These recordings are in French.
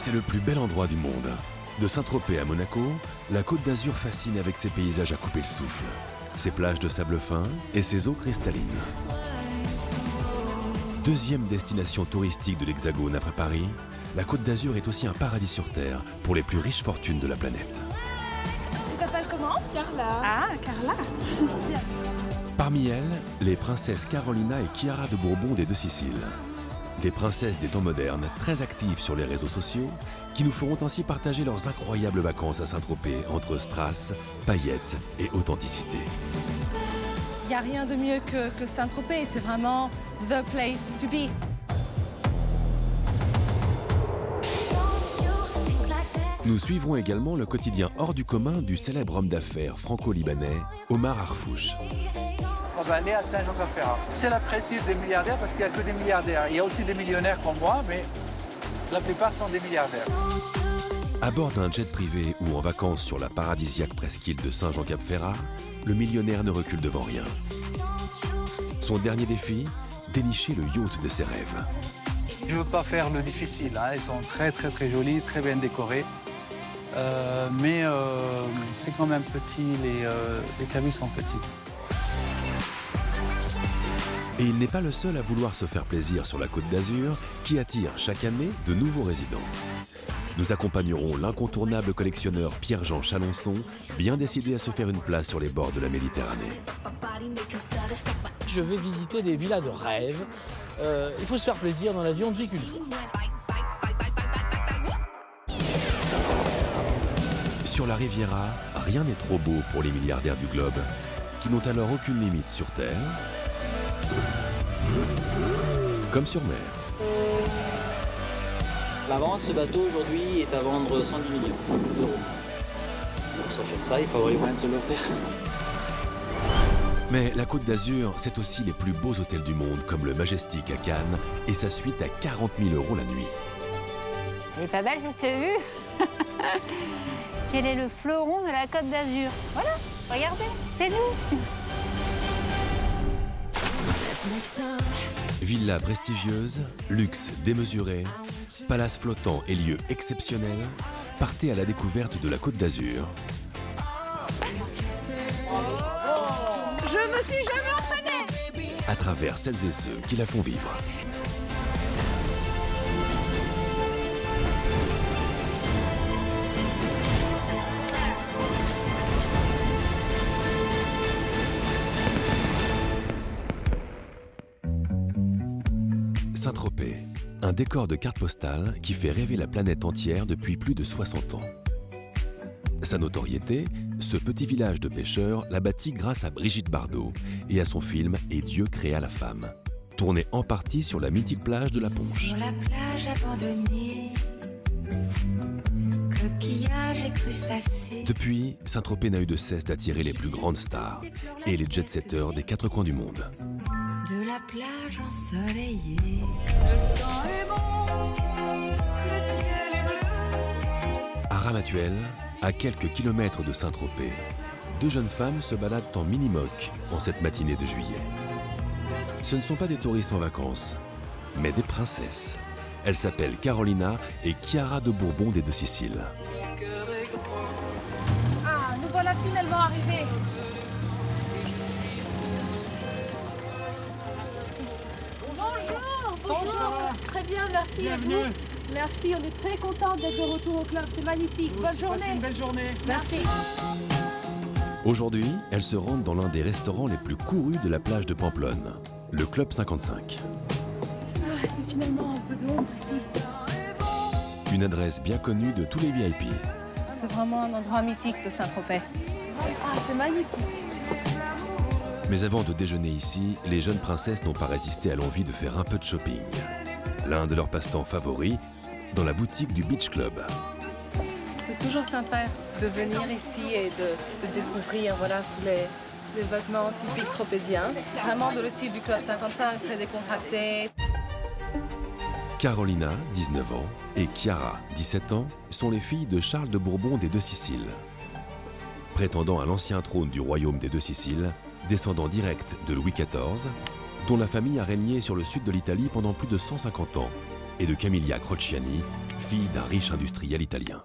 C'est le plus bel endroit du monde. De Saint-Tropez à Monaco, la Côte d'Azur fascine avec ses paysages à couper le souffle, ses plages de sable fin et ses eaux cristallines. Deuxième destination touristique de l'Hexagone après Paris, la Côte d'Azur est aussi un paradis sur Terre pour les plus riches fortunes de la planète. Tu t'appelles comment? Carla. Ah, Carla. Parmi elles, les princesses Carolina et Chiara de Bourbon des Deux Siciles. Des princesses des temps modernes, très actives sur les réseaux sociaux, qui nous feront ainsi partager leurs incroyables vacances à Saint-Tropez entre strass, paillettes et authenticité. Il n'y a rien de mieux que Saint-Tropez, c'est vraiment the place to be. Nous suivrons également le quotidien hors du commun du célèbre homme d'affaires franco-libanais Omar Harfouch. On va aller à Saint-Jean-Cap-Ferrat. C'est la précise des milliardaires parce qu'il n'y a que des milliardaires. Il y a aussi des millionnaires comme moi, mais la plupart sont des milliardaires. À bord d'un jet privé ou en vacances sur la paradisiaque presqu'île de Saint-Jean-Cap-Ferrat, le millionnaire ne recule devant rien. Son dernier défi, dénicher le yacht de ses rêves. Je ne veux pas faire le difficile, hein. Ils sont très jolis, très bien décorés. Mais c'est quand même petit, les cabines sont petites. Et il n'est pas le seul à vouloir se faire plaisir sur la Côte d'Azur, qui attire chaque année de nouveaux résidents. Nous accompagnerons l'incontournable collectionneur Pierre-Jean Chalonçon, bien décidé à se faire une place sur les bords de la Méditerranée. Je vais visiter des villas de rêve. Il faut se faire plaisir dans la vie, on ne vit qu'une fois. Sur la Riviera, rien n'est trop beau pour les milliardaires du globe, qui n'ont alors aucune limite sur Terre, comme sur mer. La vente, ce bateau aujourd'hui est à vendre 110 millions d'euros. Pour se faire ça, il faut avoir les moyens de se l'offrir. Mais la Côte d'Azur, c'est aussi les plus beaux hôtels du monde, comme le Majestic à Cannes et sa suite à 40 000 € la nuit. Elle est pas belle cette vue. Quel est le fleuron de la Côte d'Azur? Voilà, regardez, c'est nous. Villas prestigieuses, luxe démesuré, palaces flottants et lieux exceptionnels, partez à la découverte de la Côte d'Azur. Je me suis jamais entraînée. À travers celles et ceux qui la font vivre. Saint-Tropez, un décor de carte postale qui fait rêver la planète entière depuis plus de 60 ans. Sa notoriété, ce petit village de pêcheurs l'a bâti grâce à Brigitte Bardot et à son film « Et Dieu créa la femme », tourné en partie sur la mythique plage de la Ponche. Sur la plage abandonnée, coquillages et crustacés. Depuis, Saint-Tropez n'a eu de cesse d'attirer les plus grandes stars et les jet-setters des quatre coins du monde. De la plage ensoleillée. À Ramatuelle, à quelques kilomètres de Saint-Tropez, deux jeunes femmes se baladent en mini-moque en cette matinée de juillet. Ce ne sont pas des touristes en vacances, mais des princesses. Elles s'appellent Carolina et Chiara de Bourbon des Deux Siciles. Ah, nous voilà finalement arrivés. Bonjour. Très bien, merci. Bienvenue. Merci, on est très contents d'être de retour au club, c'est magnifique. Bonne journée. Passez une belle journée. Merci. Aujourd'hui, elles se rendent dans l'un des restaurants les plus courus de la plage de Pamplonne, le Club 55. Ah, il fait finalement un peu d'ombre ici. Une adresse bien connue de tous les VIP. C'est vraiment un endroit mythique de Saint-Tropez. Ah, c'est magnifique. Mais avant de déjeuner ici, les jeunes princesses n'ont pas résisté à l'envie de faire un peu de shopping. L'un de leurs passe-temps favoris, dans la boutique du Beach Club. C'est toujours sympa de venir ici et de découvrir voilà, tous les vêtements typiques tropéziens. Vraiment dans le style du Club 55, très décontracté. Carolina, 19 ans, et Chiara, 17 ans, sont les filles de Charles de Bourbon des Deux Siciles. Prétendant à l'ancien trône du royaume des Deux Siciles, descendant direct de Louis XIV, dont la famille a régné sur le sud de l'Italie pendant plus de 150 ans, et de Camilla Crociani, fille d'un riche industriel italien.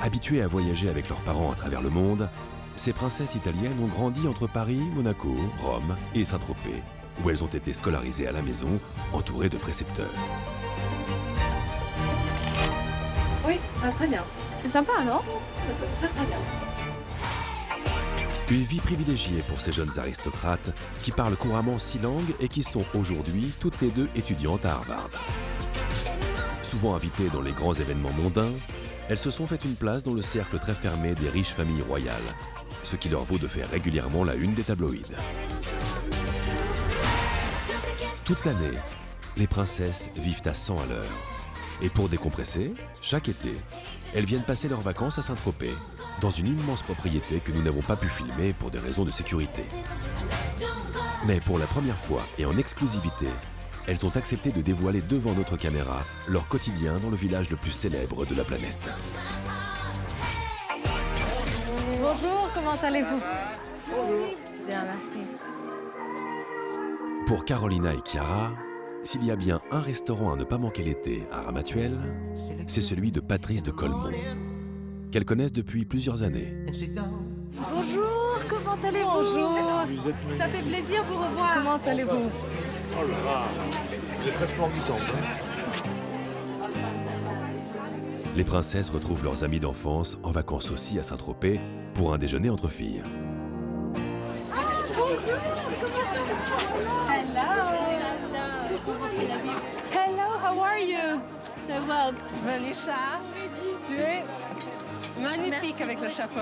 Habituées à voyager avec leurs parents à travers le monde, ces princesses italiennes ont grandi entre Paris, Monaco, Rome et Saint-Tropez, où elles ont été scolarisées à la maison, entourées de précepteurs. Oui, ça va très bien. C'est sympa, non? Ça peut très très bien. Une vie privilégiée pour ces jeunes aristocrates qui parlent couramment 6 langues et qui sont aujourd'hui toutes les deux étudiantes à Harvard. Souvent invitées dans les grands événements mondains, elles se sont fait une place dans le cercle très fermé des riches familles royales, ce qui leur vaut de faire régulièrement la une des tabloïds. Toute l'année, les princesses vivent à 100 à l'heure. Et pour décompresser, chaque été, elles viennent passer leurs vacances à Saint-Tropez, dans une immense propriété que nous n'avons pas pu filmer pour des raisons de sécurité. Mais pour la première fois et en exclusivité, elles ont accepté de dévoiler devant notre caméra leur quotidien dans le village le plus célèbre de la planète. Bonjour, comment allez-vous? Bonjour. Bien, merci. Pour Carolina et Chiara, s'il y a bien un restaurant à ne pas manquer l'été à Ramatuelle, c'est celui de Patrice de Colmont, qu'elles connaissent depuis plusieurs années. Bonjour, comment allez-vous? Bonjour. Ça fait plaisir de vous revoir. Comment allez-vous? Oh là là, vous êtes vachement glissante. Les princesses retrouvent leurs amis d'enfance en vacances aussi à Saint-Tropez pour un déjeuner entre filles. Hello, how are you? Ça va. Vanisha, tu es magnifique avec le chapeau.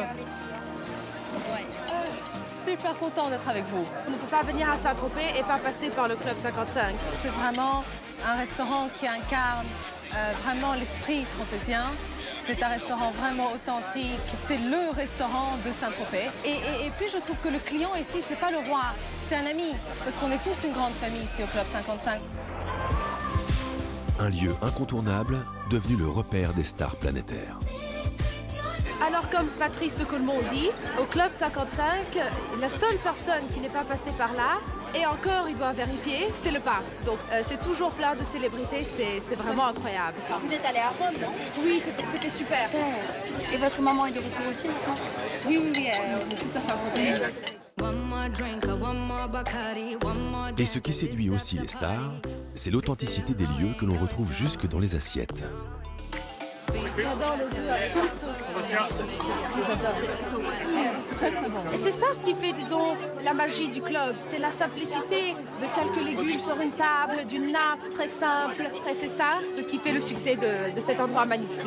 Super content d'être avec vous. On ne peut pas venir à Saint-Tropez et pas passer par le Club 55. C'est vraiment un restaurant qui incarne vraiment l'esprit tropézien. C'est un restaurant vraiment authentique. C'est le restaurant de Saint-Tropez. Et puis je trouve que le client ici, c'est pas le roi, c'est un ami. Parce qu'on est tous une grande famille ici au Club 55. Un lieu incontournable, devenu le repère des stars planétaires. Alors comme Patrice de Colmont dit, au Club 55, la seule personne qui n'est pas passée par là, et encore il doit vérifier, c'est le pape. Donc c'est toujours plein de célébrités, c'est vraiment incroyable. Vous êtes allé à Rome, non? Oui, c'était super. Et votre maman est de retour aussi maintenant? Oui, on est tous à Saint-Tropez. Et ce qui séduit aussi les stars, c'est l'authenticité des lieux que l'on retrouve jusque dans les assiettes. J'adore les œufs avec Et c'est ça ce qui fait, disons, la magie du club. C'est la simplicité de quelques légumes sur une table, d'une nappe très simple. Et c'est ça ce qui fait le succès de cet endroit magnifique.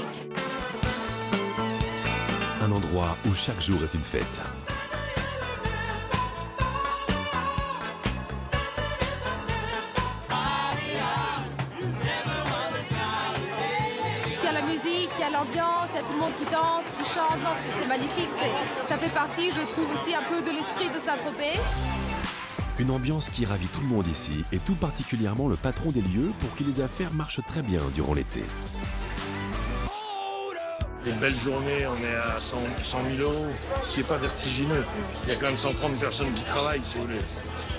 Un endroit où chaque jour est une fête. Il y a la musique, il y a l'ambiance, il y a tout le monde qui danse, qui chante. Non, c'est magnifique. Ça fait partie, je trouve, aussi un peu de l'esprit de Saint-Tropez. Une ambiance qui ravit tout le monde ici, et tout particulièrement le patron des lieux pour qui les affaires marchent très bien durant l'été. Les belles journées, on est à 100 000 €, ce qui n'est pas vertigineux. Il y a quand même 130 personnes qui travaillent, si vous voulez.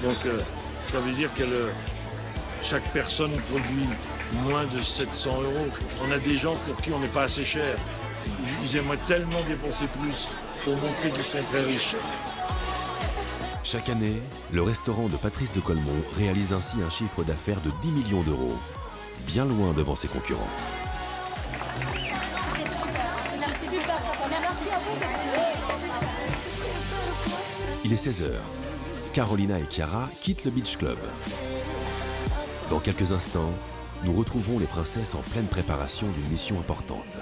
Donc ça veut dire que chaque personne produit moins de 700 €. On a des gens pour qui on n'est pas assez cher. Ils aimeraient tellement dépenser plus pour montrer qu'ils sont très riches. Chaque année, le restaurant de Patrice de Colmont réalise ainsi un chiffre d'affaires de 10 millions €, bien loin devant ses concurrents. Il est 16 h. Carolina et Chiara quittent le Beach Club. Dans quelques instants, nous retrouverons les princesses en pleine préparation d'une mission importante.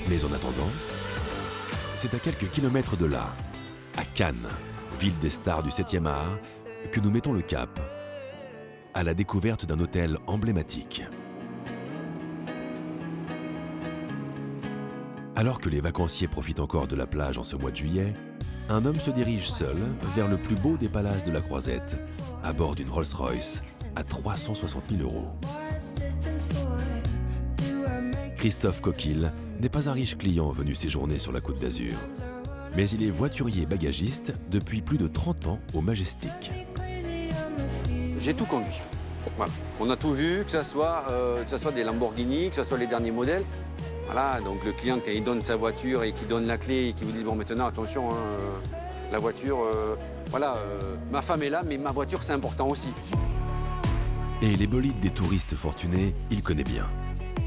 Mais en attendant, c'est à quelques kilomètres de là, à Cannes, ville des stars du 7e art, que nous mettons le cap à la découverte d'un hôtel emblématique. Alors que les vacanciers profitent encore de la plage en ce mois de juillet, un homme se dirige seul vers le plus beau des palaces de la Croisette, à bord d'une Rolls-Royce à 360 000 €. Christophe Coquille n'est pas un riche client venu séjourner sur la Côte d'Azur, mais il est voiturier bagagiste depuis plus de 30 ans au Majestic. J'ai tout conduit. Voilà. On a tout vu, que ce soit des Lamborghini, que ce soit les derniers modèles. Voilà, donc le client, quand il donne sa voiture et qu'il donne la clé et qu'il vous dit, bon, maintenant, attention, hein, la voiture, ma femme est là, mais ma voiture, c'est important aussi. Et les bolides des touristes fortunés, il connaît bien.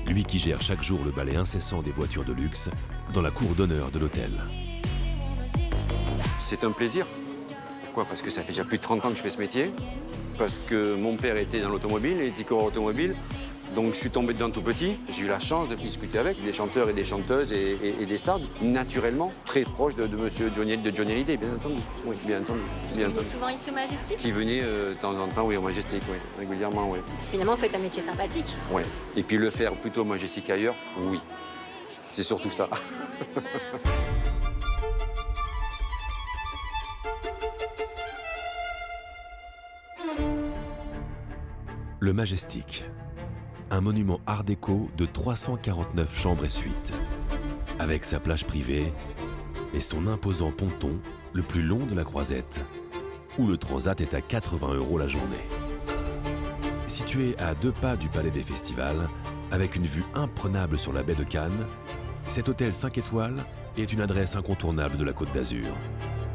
Lui qui gère chaque jour le balai incessant des voitures de luxe dans la cour d'honneur de l'hôtel. C'est un plaisir. Pourquoi? Parce que ça fait déjà plus de 30 ans que je fais ce métier. Parce que mon père était dans l'automobile, il était coureur automobile. Donc je suis tombé dedans tout petit. J'ai eu la chance de discuter avec des chanteurs et des chanteuses et des stars, naturellement, très proche de monsieur Johnny Hallyday, bien entendu. Oui, bien entendu. Qui venait souvent ici au Majestic? Qui venait de temps en temps, oui, au Majestic, oui, régulièrement, oui. Finalement, vous faites un métier sympathique. Oui. Et puis le faire plutôt au Majestic ailleurs, oui. C'est surtout ça. Le Majestic, un monument art déco de 349 chambres et suites, avec sa plage privée et son imposant ponton le plus long de la Croisette, où le transat est à 80 € la journée. Situé à 2 pas du Palais des Festivals, avec une vue imprenable sur la baie de Cannes, cet hôtel 5 étoiles est une adresse incontournable de la Côte d'Azur,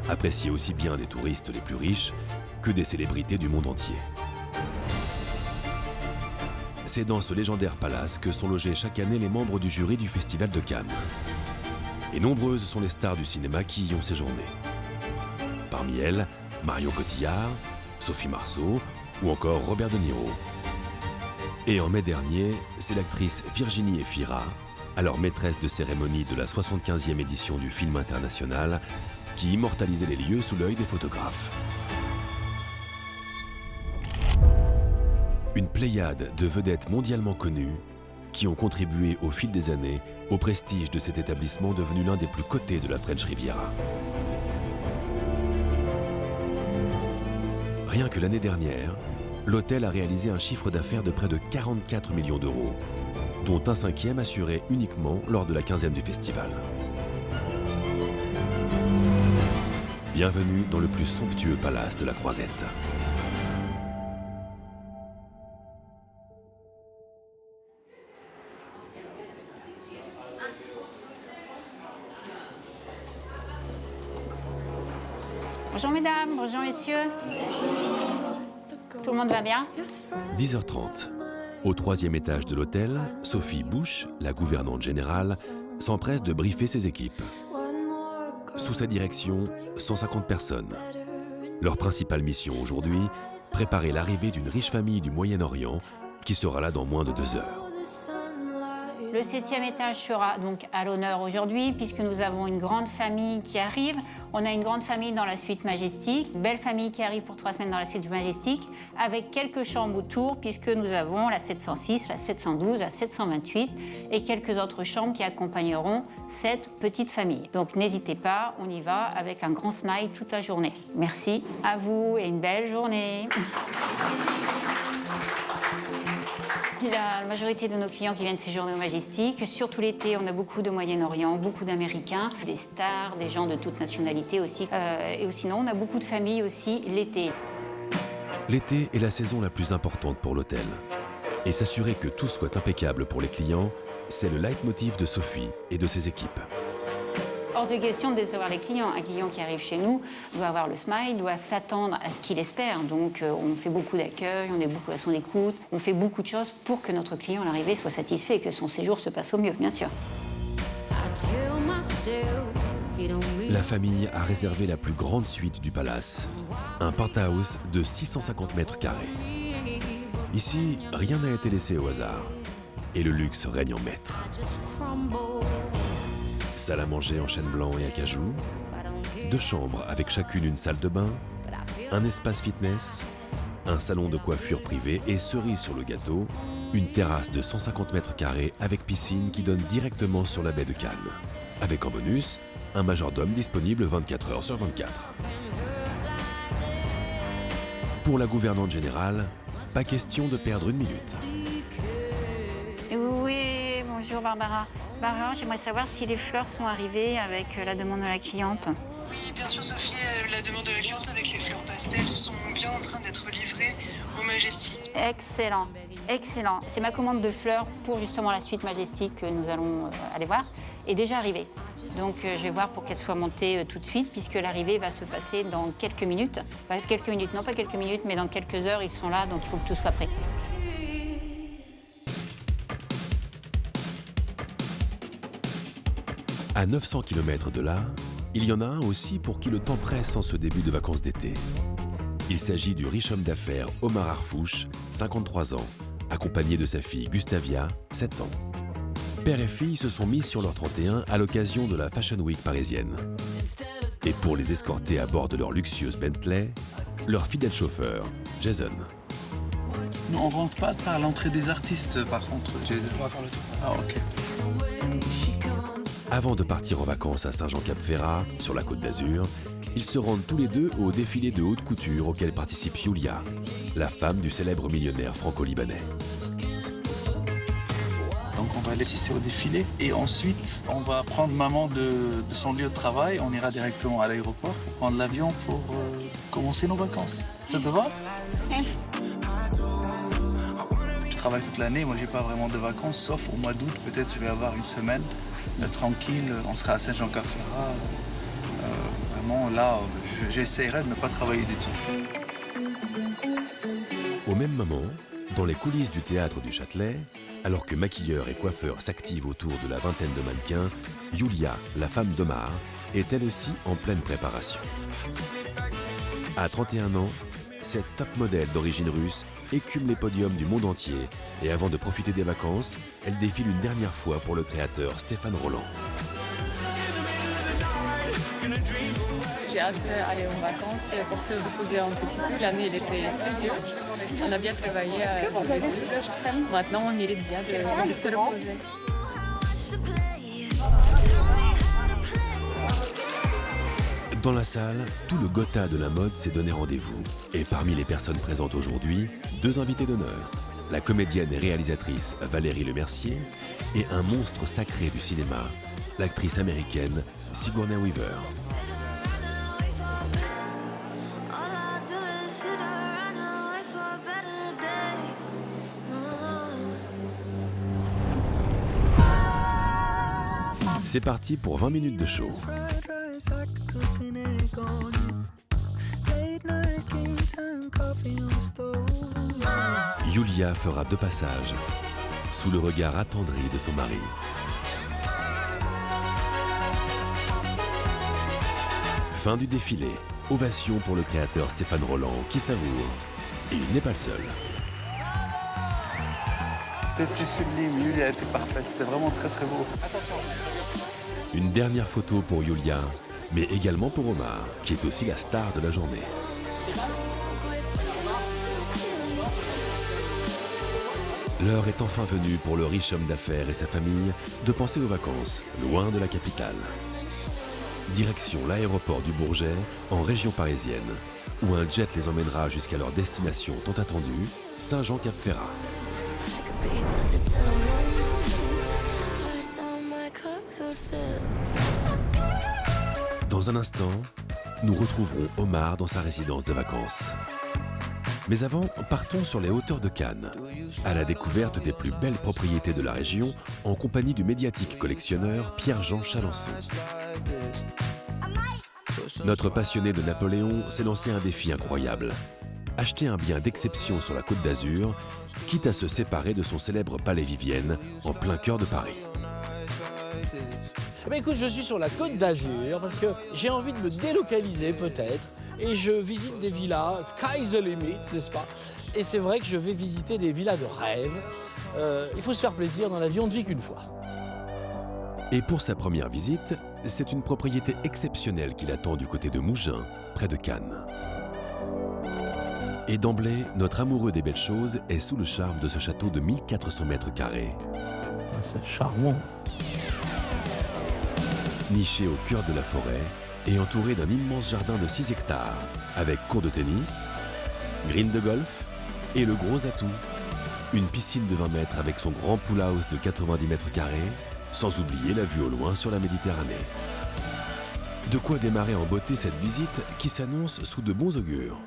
apprécié aussi bien des touristes les plus riches que des célébrités du monde entier. C'est dans ce légendaire palace que sont logés chaque année les membres du jury du Festival de Cannes. Et nombreuses sont les stars du cinéma qui y ont séjourné. Parmi elles, Marion Cotillard, Sophie Marceau ou encore Robert De Niro. Et en mai dernier, c'est l'actrice Virginie Efira, alors maîtresse de cérémonie de la 75e édition du film international, qui immortalisait les lieux sous l'œil des photographes. Une pléiade de vedettes mondialement connues qui ont contribué au fil des années au prestige de cet établissement devenu l'un des plus cotés de la French Riviera. Rien que l'année dernière, l'hôtel a réalisé un chiffre d'affaires de près de 44 millions d'euros, dont un 5e assuré uniquement lors de la 15e du festival. Bienvenue dans le plus somptueux palace de la Croisette. Bonjour mesdames, bonjour messieurs. Tout le monde va bien? 10h30. Au 3e étage de l'hôtel, Sophie Bush, la gouvernante générale, s'empresse de briefer ses équipes. Sous sa direction, 150 personnes. Leur principale mission aujourd'hui, préparer l'arrivée d'une riche famille du Moyen-Orient qui sera là dans moins de 2 heures. Le 7e étage sera donc à l'honneur aujourd'hui puisque nous avons une grande famille qui arrive. On a une grande famille dans la suite Majestic, une belle famille qui arrive pour 3 semaines dans la suite Majestic, avec quelques chambres autour puisque nous avons la 706, la 712, la 728 et quelques autres chambres qui accompagneront cette petite famille. Donc n'hésitez pas, on y va avec un grand smile toute la journée. Merci à vous et une belle journée. La majorité de nos clients qui viennent séjourner au Majestic, surtout l'été, on a beaucoup de Moyen-Orient, beaucoup d'Américains, des stars, des gens de toute nationalité aussi. Et sinon, on a beaucoup de familles aussi l'été. L'été est la saison la plus importante pour l'hôtel. Et s'assurer que tout soit impeccable pour les clients, c'est le leitmotiv de Sophie et de ses équipes. Hors de question de décevoir les clients. Un client qui arrive chez nous doit avoir le smile, doit s'attendre à ce qu'il espère. Donc on fait beaucoup d'accueil, on est beaucoup à son écoute, on fait beaucoup de choses pour que notre client à l'arrivée soit satisfait et que son séjour se passe au mieux, bien sûr. La famille a réservé la plus grande suite du palace, un penthouse de 650 mètres carrés. Ici, rien n'a été laissé au hasard et le luxe règne en maître. Salle à manger en chêne blanc et acajou, 2 chambres avec chacune une salle de bain, un espace fitness, un salon de coiffure privé et cerise sur le gâteau, une terrasse de 150 mètres carrés avec piscine qui donne directement sur la baie de Cannes. Avec en bonus, un majordome disponible 24 heures sur 24. Pour la gouvernante générale, pas question de perdre une minute. Oui, bonjour Barbara. Barbara, j'aimerais savoir si les fleurs sont arrivées avec la demande de la cliente. Oui, Oui, bien sûr, Sophie, la demande de la cliente avec les fleurs pastel sont bien en train d'être livrées au Majestic. Excellent, excellent. C'est ma commande de fleurs pour justement la suite Majestic que nous allons aller voir, est déjà arrivée. Donc je vais voir pour qu'elle soit montée tout de suite, puisque l'arrivée va se passer dans quelques minutes. Pas quelques minutes, non pas quelques minutes, mais dans quelques heures, ils sont là, donc il faut que tout soit prêt. À 900 km de là, il y en a un aussi pour qui le temps presse en ce début de vacances d'été. Il s'agit du riche homme d'affaires Omar Harfouch, 53 ans, accompagné de sa fille Gustavia, 7 ans. Père et fille se sont mis sur leur 31 à l'occasion de la Fashion Week parisienne. Et pour les escorter à bord de leur luxueuse Bentley, leur fidèle chauffeur, Jason. Non, on rentre pas par l'entrée des artistes, par contre, Jason. On va faire le tour. Ah, ok. Avant de partir en vacances à Saint-Jean-Cap-Ferrat, sur la Côte d'Azur, ils se rendent tous les deux au défilé de haute couture auquel participe Yulia, la femme du célèbre millionnaire franco-libanais. Donc on va aller assister au défilé et ensuite on va prendre maman de son lieu de travail. On ira directement à l'aéroport pour prendre l'avion pour commencer nos vacances. Ça te va? Je travaille toute l'année, moi j'ai pas vraiment de vacances, sauf au mois d'août, peut-être je vais avoir une semaine tranquille, on sera à Saint-Jean-Cap-Ferrat. Vraiment là, j'essaierai de ne pas travailler du tout. Au même moment, dans les coulisses du théâtre du Châtelet, alors que maquilleurs et coiffeurs s'activent autour de la vingtaine de mannequins, Yulia, la femme d'Omar, est elle aussi en pleine préparation. À 31 ans, cette top modèle d'origine russe écume les podiums du monde entier et avant de profiter des vacances, elle défile une dernière fois pour le créateur Stéphane Roland. J'ai hâte d'aller en vacances pour se reposer un petit peu. L'année, elle était très dure. On a bien travaillé. Maintenant, on mérite bien de se reposer. Dans la salle, tout le Gotha de la mode s'est donné rendez-vous. Et parmi les personnes présentes aujourd'hui, 2 invités d'honneur. La comédienne et réalisatrice Valérie Lemercier et un monstre sacré du cinéma, l'actrice américaine Sigourney Weaver. C'est parti pour 20 minutes de show. Yulia fera 2 passages, sous le regard attendri de son mari. Fin du défilé, ovation pour le créateur Stéphane Roland qui savoure. Et il n'est pas le seul. C'était sublime, Yulia était parfaite, c'était vraiment très très beau. Attention. Une dernière photo pour Yulia, mais également pour Omar, qui est aussi la star de la journée. L'heure est enfin venue pour le riche homme d'affaires et sa famille de penser aux vacances, loin de la capitale. Direction l'aéroport du Bourget, en région parisienne, où un jet les emmènera jusqu'à leur destination tant attendue, Saint-Jean-Cap-Ferrat. Dans un instant, nous retrouverons Omar dans sa résidence de vacances. Mais avant, partons sur les hauteurs de Cannes, à la découverte des plus belles propriétés de la région, en compagnie du médiatique collectionneur Pierre-Jean Chalençon. Notre passionné de Napoléon s'est lancé un défi incroyable. Acheter un bien d'exception sur la Côte d'Azur, quitte à se séparer de son célèbre palais Vivienne, en plein cœur de Paris. Mais écoute, je suis sur la Côte d'Azur parce que j'ai envie de me délocaliser peut-être et je visite des villas, sky's the limit, n'est-ce pas? Et c'est vrai que je vais visiter des villas de rêve. Il faut se faire plaisir dans la vie, on ne vit qu'une fois. Et pour sa première visite, c'est une propriété exceptionnelle qui l'attend du côté de Mougins, près de Cannes. Et d'emblée, notre amoureux des belles choses est sous le charme de ce château de 1400 mètres carrés. C'est charmant. Niché au cœur de la forêt et entouré d'un immense jardin de 6 hectares, avec cours de tennis, green de golf et le gros atout, une piscine de 20 mètres avec son grand pool house de 90 mètres carrés, sans oublier la vue au loin sur la Méditerranée. De quoi démarrer en beauté cette visite qui s'annonce sous de bons augures.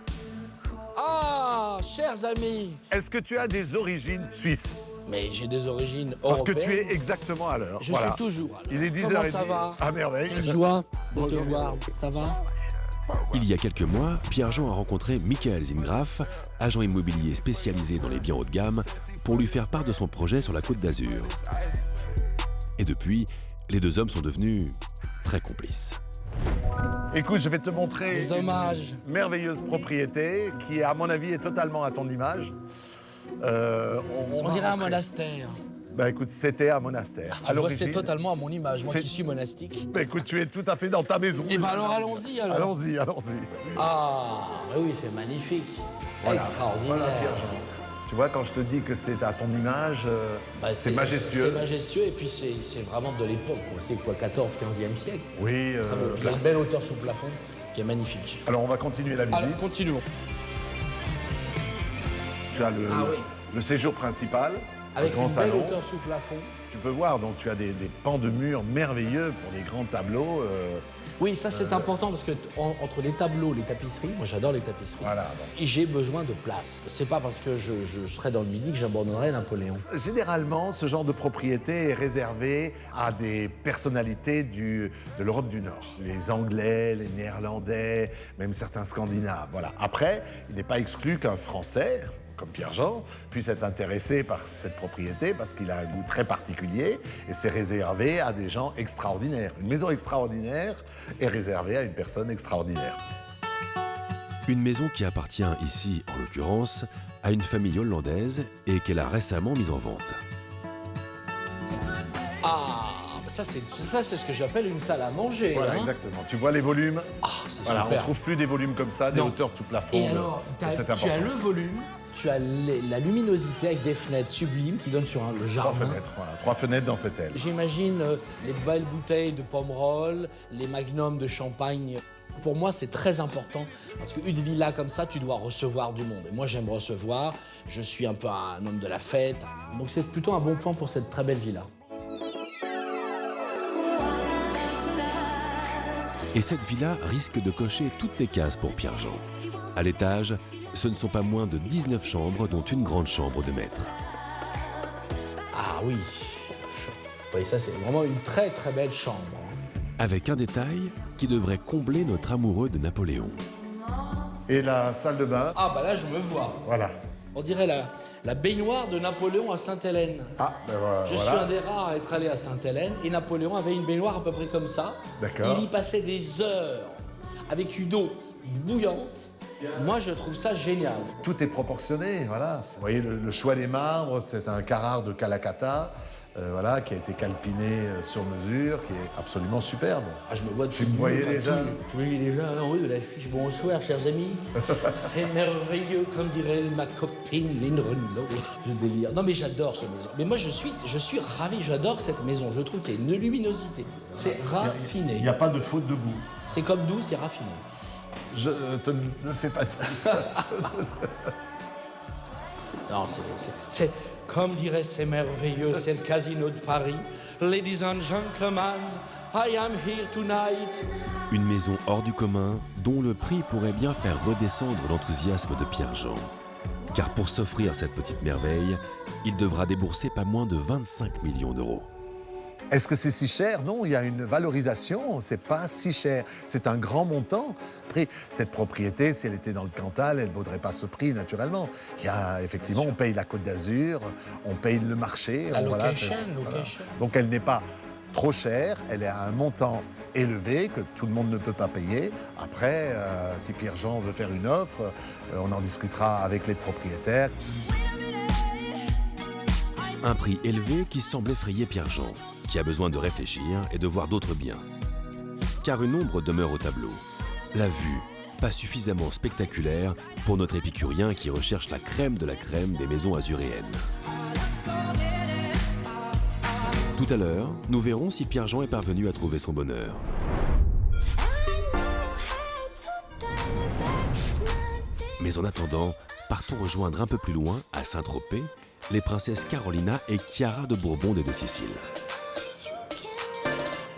Ah, chers amis! Est-ce que tu as des origines suisses? Mais j'ai des origines Parce que européennes. tu es exactement à l'heure. Je suis toujours à l'heure. Il est 10h30. Comment ça va? À merveille. Quelle joie de te voir. Ça va? Il y a quelques mois, Pierre-Jean a rencontré Michael Zingraf, agent immobilier spécialisé dans les biens haut de gamme, pour lui faire part de son projet sur la Côte d'Azur. Et depuis, les deux hommes sont devenus très complices. Écoute, je vais te montrer Des hommages. une merveilleuse propriété qui, à mon avis, est totalement à ton image. On dirait un monastère. Bah écoute, c'était un monastère. Tu vois, c'est totalement à mon image, moi c'est- qui suis monastique. Bah écoute, tu es tout à fait dans ta maison. Eh ben alors allons-y alors. Allons-y, allons-y. Ah oui, c'est magnifique. Voilà. Extraordinaire. Voilà, Pierre-Jean. Tu vois, quand je te dis que c'est à ton image, Bah, c'est majestueux. C'est majestueux et puis c'est vraiment de l'époque. C'est quoi, 14, 15e siècle? Oui, Il y a une classe. belle hauteur sous le plafond qui est magnifique. Alors on va continuer la visite. Alors, continuons. Tu as Ah oui. le séjour principal, Avec le grand une belle salon. hauteur sous plafond. Tu peux voir, donc tu as des pans de murs merveilleux pour les grands tableaux. Oui, ça c'est important parce que entre les tableaux, les tapisseries, moi j'adore les tapisseries. Voilà. Et j'ai besoin de place. C'est pas parce que je serai dans le Midi que j'abandonnerai Napoléon. Généralement, ce genre de propriété est réservé à des personnalités de l'Europe du Nord. Les Anglais, les Néerlandais, même certains Scandinaves. Voilà. Après, il n'est pas exclu qu'un Français, comme Pierre-Jean, puisse être intéressé par cette propriété parce qu'il a un goût très particulier et c'est réservé à des gens extraordinaires. Une maison extraordinaire est réservée à une personne extraordinaire. Une maison qui appartient ici, en l'occurrence, à une famille hollandaise et qu'elle a récemment mise en vente. Ah, ça c'est ce que j'appelle une salle à manger. Voilà, hein. exactement. Tu vois les volumes? C'est Voilà, on super. ne trouve plus des volumes comme ça, des Non. hauteurs sous plafond. Et alors, de cette tu as le importance. volume, tu as la luminosité avec des fenêtres sublimes qui donnent sur le Trois jardin. fenêtres, voilà. 3 fenêtres dans cette aile. J'imagine les belles bouteilles de Pomerol, les magnums de champagne. Pour moi, c'est très important parce qu'une villa comme ça, tu dois recevoir du monde. Et moi, j'aime recevoir. Je suis un peu un homme de la fête. Donc, c'est plutôt un bon point pour cette très belle villa. Et cette villa risque de cocher toutes les cases pour Pierre-Jean. À l'étage, ce ne sont pas moins de 19 chambres, dont une grande chambre de maître. Ah oui. Oui, ça, c'est vraiment une très très belle chambre. Avec un détail qui devrait combler notre amoureux de Napoléon. Et la salle de bain. Ah bah là, je me vois. Voilà. On dirait la baignoire de Napoléon à Sainte-Hélène. Ah, ben voilà. Je suis un des rares à être allé à Sainte-Hélène et Napoléon avait une baignoire à peu près comme ça. D'accord. Il y passait des heures avec une eau bouillante. Moi, je trouve ça génial. Tout est proportionné, voilà. Vous voyez, le choix des marbres, c'est un Carrare de Calacata, voilà, qui a été calpiné sur mesure, qui est absolument superbe. Ah, je me vois Tu me voyais déjà. Je me voyais déjà en haut de l'affiche. Bonsoir, chers amis. C'est merveilleux, comme dirait ma copine Lynn Renaud. Je délire. Non, mais j'adore cette maison. Mais moi, je suis ravi. J'adore cette maison. Je trouve qu'il y a une luminosité. C'est raffiné. Il n'y a pas de faute de goût. C'est comme doux, c'est raffiné. Je te le fais pas dire. Non, c'est comme dirait c'est merveilleux, c'est le casino de Paris. Ladies and gentlemen, I am here tonight. Une maison hors du commun dont le prix pourrait bien faire redescendre l'enthousiasme de Pierre-Jean. Car pour s'offrir cette petite merveille, il devra débourser pas moins de 25 millions d'euros. Est-ce que c'est si cher? Non, il y a une valorisation, c'est pas si cher. C'est un grand montant. Après, cette propriété, si elle était dans le Cantal, elle ne vaudrait pas ce prix, naturellement. Il y a, effectivement, on paye la Côte d'Azur, on paye le marché. La voilà, location. Donc elle n'est pas trop chère, elle est à un montant élevé que tout le monde ne peut pas payer. Après, si Pierre-Jean veut faire une offre, on en discutera avec les propriétaires. Un prix élevé qui semble effrayer Pierre-Jean, qui a besoin de réfléchir et de voir d'autres biens. Car une ombre demeure au tableau. La vue, pas suffisamment spectaculaire pour notre épicurien qui recherche la crème de la crème des maisons azuréennes. Tout à l'heure, nous verrons si Pierre-Jean est parvenu à trouver son bonheur. Mais en attendant, partons rejoindre un peu plus loin, à Saint-Tropez, les princesses Carolina et Chiara de Bourbon des Deux-Siciles.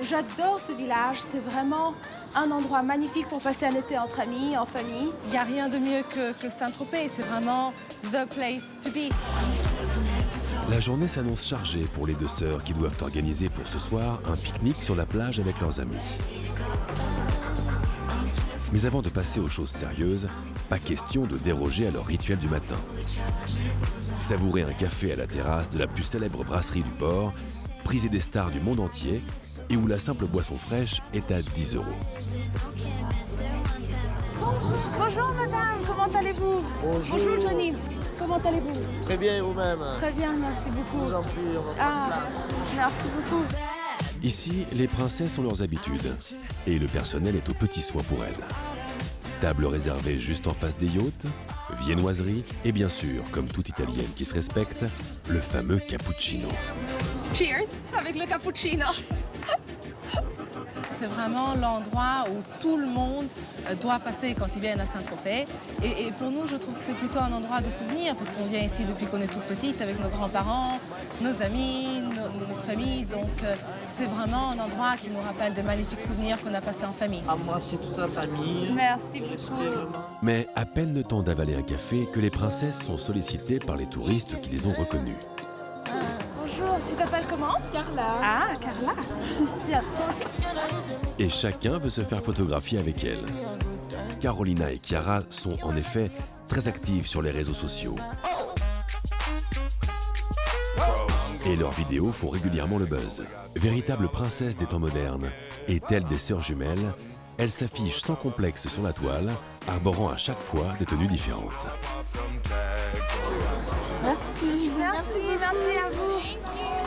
J'adore ce village, c'est vraiment un endroit magnifique pour passer un été entre amis, en famille. Il n'y a rien de mieux que Saint-Tropez, c'est vraiment the place to be. La journée s'annonce chargée pour les deux sœurs qui doivent organiser pour ce soir un pique-nique sur la plage avec leurs amis. Mais avant de passer aux choses sérieuses, pas question de déroger à leur rituel du matin. Savourer un café à la terrasse de la plus célèbre brasserie du port, prisée des stars du monde entier et où la simple boisson fraîche est à 10 €. Bonjour madame, comment allez-vous? Bonjour Johnny, comment allez-vous? Très bien, et vous-même? Très bien, merci beaucoup. Je vous en prie, on va prendre place. Merci beaucoup. Ici, les princesses ont leurs habitudes et le personnel est aux petits soins pour elles. Table réservée juste en face des yachts, viennoiserie et bien sûr, comme toute italienne qui se respecte, le fameux cappuccino. Cheers avec le cappuccino. C'est vraiment l'endroit où tout le monde doit passer quand ils viennent à Saint-Tropez. Et pour nous, je trouve que c'est plutôt un endroit de souvenir, parce qu'on vient ici depuis qu'on est toute petite, avec nos grands-parents, nos amis, notre famille. Donc c'est vraiment un endroit qui nous rappelle de magnifiques souvenirs qu'on a passés en famille. À moi, c'est toute la famille. Merci beaucoup. Mais à peine le temps d'avaler un café que les princesses sont sollicitées par les touristes qui les ont reconnues. Bonjour, tu t'appelles comment? Carla. Ah, Carla. Bien, toi aussi. Et chacun veut se faire photographier avec elle. Carolina et Chiara sont en effet très actives sur les réseaux sociaux. Et leurs vidéos font régulièrement le buzz. Véritables princesses des temps modernes et telles des sœurs jumelles, elles s'affichent sans complexe sur la toile, arborant à chaque fois des tenues différentes. Merci. Merci à vous.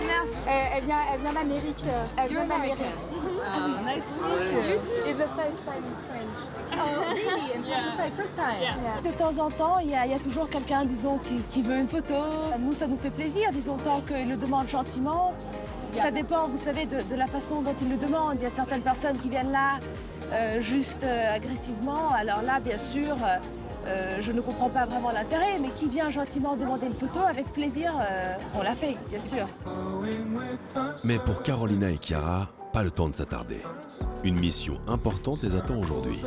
Merci. Elle vient d'Amérique. Elle vient d'Amérique. Nice to meet you. It's the first time in French. Oh, really? In Saint-Tropez, first time? Yeah. De temps en temps, il y a toujours quelqu'un, disons, qui veut une photo. Nous, ça nous fait plaisir, disons, tant qu'il le demande gentiment. Ça dépend, vous savez, de la façon dont il le demande. Il y a certaines personnes qui viennent là juste agressivement. Alors là, bien sûr, je ne comprends pas vraiment l'intérêt, mais qui vient gentiment demander une photo, avec plaisir, on l'a fait, bien sûr. Mais pour Carolina et Chiara, pas le temps de s'attarder. Une mission importante les attend aujourd'hui.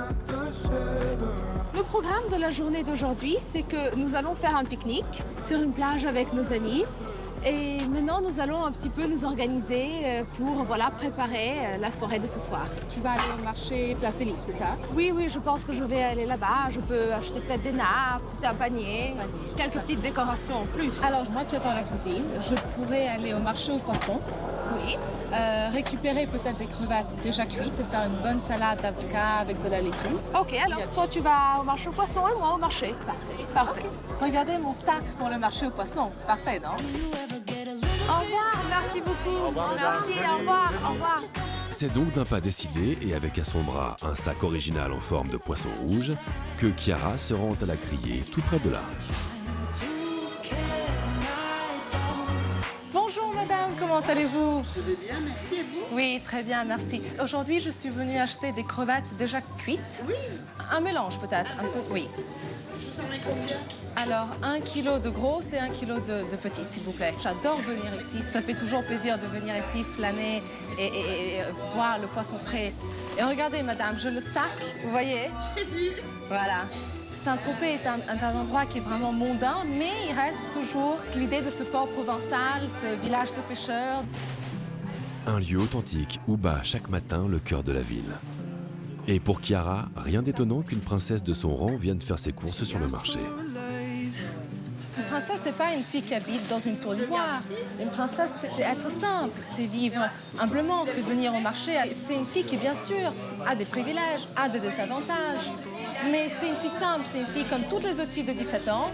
Le programme de la journée d'aujourd'hui, c'est que nous allons faire un pique-nique sur une plage avec nos amis. Et maintenant, nous allons un petit peu nous organiser pour préparer la soirée de ce soir. Tu vas aller au marché Place des Lys, c'est ça? Oui, je pense que je vais aller là-bas. Je peux acheter peut-être des nappes, tout ça, un panier, quelques petites décorations en plus. Alors, moi qui est dans la cuisine, je pourrais aller au marché aux poissons. Oui. Récupérer peut-être des crevettes déjà cuites et faire une bonne salade d'avocat avec de la laitue. Ok, alors toi tu vas au marché aux poissons et moi au marché. Parfait. Regardez mon sac pour le marché aux poissons, c'est parfait, non? Au revoir, merci beaucoup. Au revoir, merci, au revoir. C'est donc d'un pas décidé et avec à son bras un sac original en forme de poisson rouge que Chiara se rend à la criée tout près de là. Bonjour madame, comment allez-vous? Je vais bien, merci, et vous? Oui, très bien, merci. Aujourd'hui, je suis venue acheter des crevettes déjà cuites. Oui. Un mélange peut-être, un peu, oui. Je vous en mets combien? Alors, 1 kilo de grosses et 1 kilo de petites, s'il vous plaît. J'adore venir ici. Ça fait toujours plaisir de venir ici, flâner et voir le poisson frais. Et regardez, madame, je le sac, vous voyez? J'ai vu. Voilà. Saint-Tropez est un endroit qui est vraiment mondain, mais il reste toujours l'idée de ce port provençal, ce village de pêcheurs. Un lieu authentique où bat chaque matin le cœur de la ville. Et pour Chiara, rien d'étonnant qu'une princesse de son rang vienne faire ses courses sur le marché. Une princesse, c'est pas une fille qui habite dans une tour d'ivoire. Une princesse, c'est être simple, c'est vivre humblement, c'est venir au marché. C'est une fille qui, bien sûr, a des privilèges, a des désavantages. Mais c'est une fille simple, c'est une fille comme toutes les autres filles de 17 ans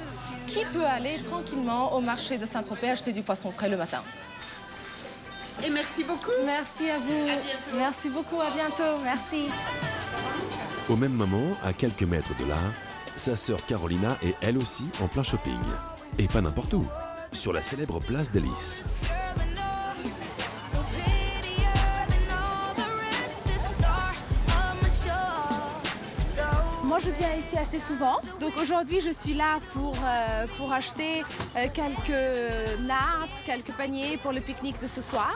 qui peut aller tranquillement au marché de Saint-Tropez acheter du poisson frais le matin. Et merci beaucoup. Merci à vous. À bientôt. Merci beaucoup, à bientôt. Merci. Au même moment, à quelques mètres de là, sa sœur Carolina est elle aussi en plein shopping. Et pas n'importe où, sur la célèbre place des Lys. Moi, je viens ici assez souvent. Donc aujourd'hui, je suis là pour acheter quelques nappes, quelques paniers pour le pique-nique de ce soir.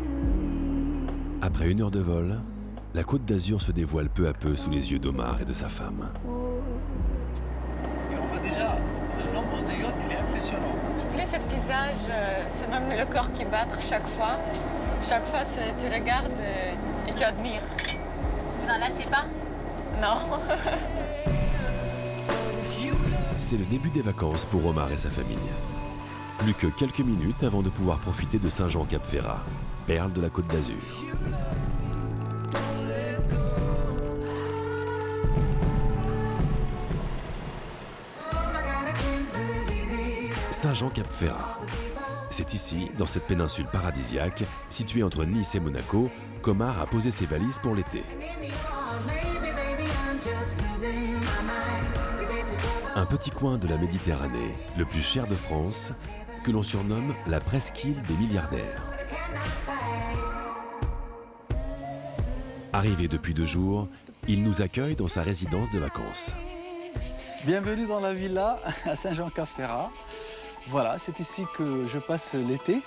Après 1 heure de vol, la Côte d'Azur se dévoile peu à peu sous les yeux d'Omar et de sa femme. Et on voit déjà, le nombre de yachts, il est impressionnant. Plus ce paysage, c'est même le corps qui bat chaque fois. Chaque fois, tu regardes et tu admires. Vous en lassez pas? Non. C'est le début des vacances pour Omar et sa famille. Plus que quelques minutes avant de pouvoir profiter de Saint-Jean-Cap-Ferrat, perle de la Côte d'Azur. Saint-Jean-Cap-Ferrat. C'est ici, dans cette péninsule paradisiaque, située entre Nice et Monaco, qu'Omar a posé ses valises pour l'été. Un petit coin de la Méditerranée, le plus cher de France, que l'on surnomme la presqu'île des milliardaires. Arrivé depuis 2 jours, il nous accueille dans sa résidence de vacances. Bienvenue dans la villa à Saint-Jean-Cap-Ferrat. Voilà, c'est ici que je passe l'été,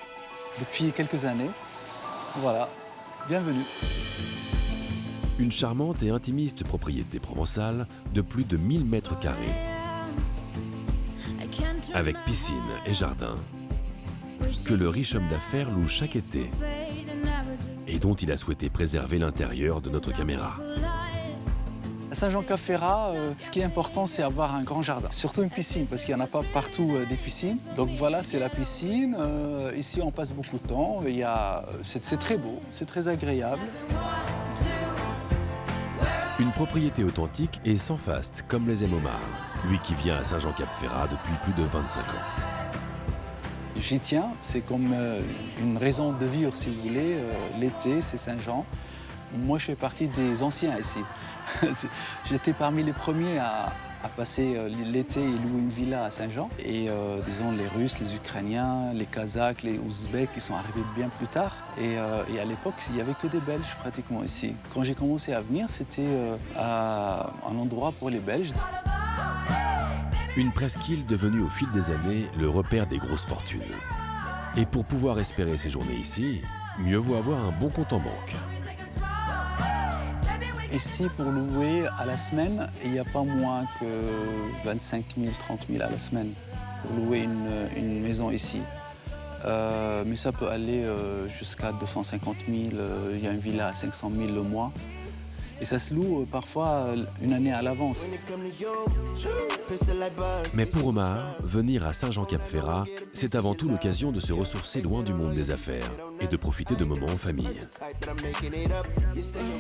depuis quelques années. Voilà, bienvenue. Une charmante et intimiste propriété provençale de plus de 1000 mètres carrés. Avec piscine et jardin, que le riche homme d'affaires loue chaque été et dont il a souhaité préserver l'intérieur de notre caméra. À Saint-Jean-Cap-Ferrat, ce qui est important, c'est avoir un grand jardin. Surtout une piscine, parce qu'il n'y en a pas partout des piscines. Donc voilà, c'est la piscine. Ici, on passe beaucoup de temps. C'est très beau, c'est très agréable. Une propriété authentique et sans faste, comme les aime Omar, lui qui vient à Saint-Jean-Cap-Ferrat depuis plus de 25 ans. J'y tiens, c'est comme une raison de vivre, si vous voulez. L'été, c'est Saint-Jean. Moi, je fais partie des anciens ici. J'étais parmi les premiers à passer l'été et louer une villa à Saint-Jean. Et disons, les Russes, les Ukrainiens, les Kazakhs, les Ouzbeks, ils sont arrivés bien plus tard. Et à l'époque, il n'y avait que des Belges pratiquement ici. Quand j'ai commencé à venir, c'était un endroit pour les Belges. Une presqu'île devenue au fil des années le repère des grosses fortunes. Et pour pouvoir espérer séjourner ici, mieux vaut avoir un bon compte en banque. Ici, pour louer à la semaine, il n'y a pas moins que 25 000, 30 000 à la semaine pour louer une maison ici. Mais ça peut aller jusqu'à 250 000. Il y a une villa à 500 000 le mois. Et ça se loue parfois une année à l'avance. Mais pour Omar, venir à Saint-Jean-Cap-Ferrat, c'est avant tout l'occasion de se ressourcer loin du monde des affaires et de profiter de moments en famille.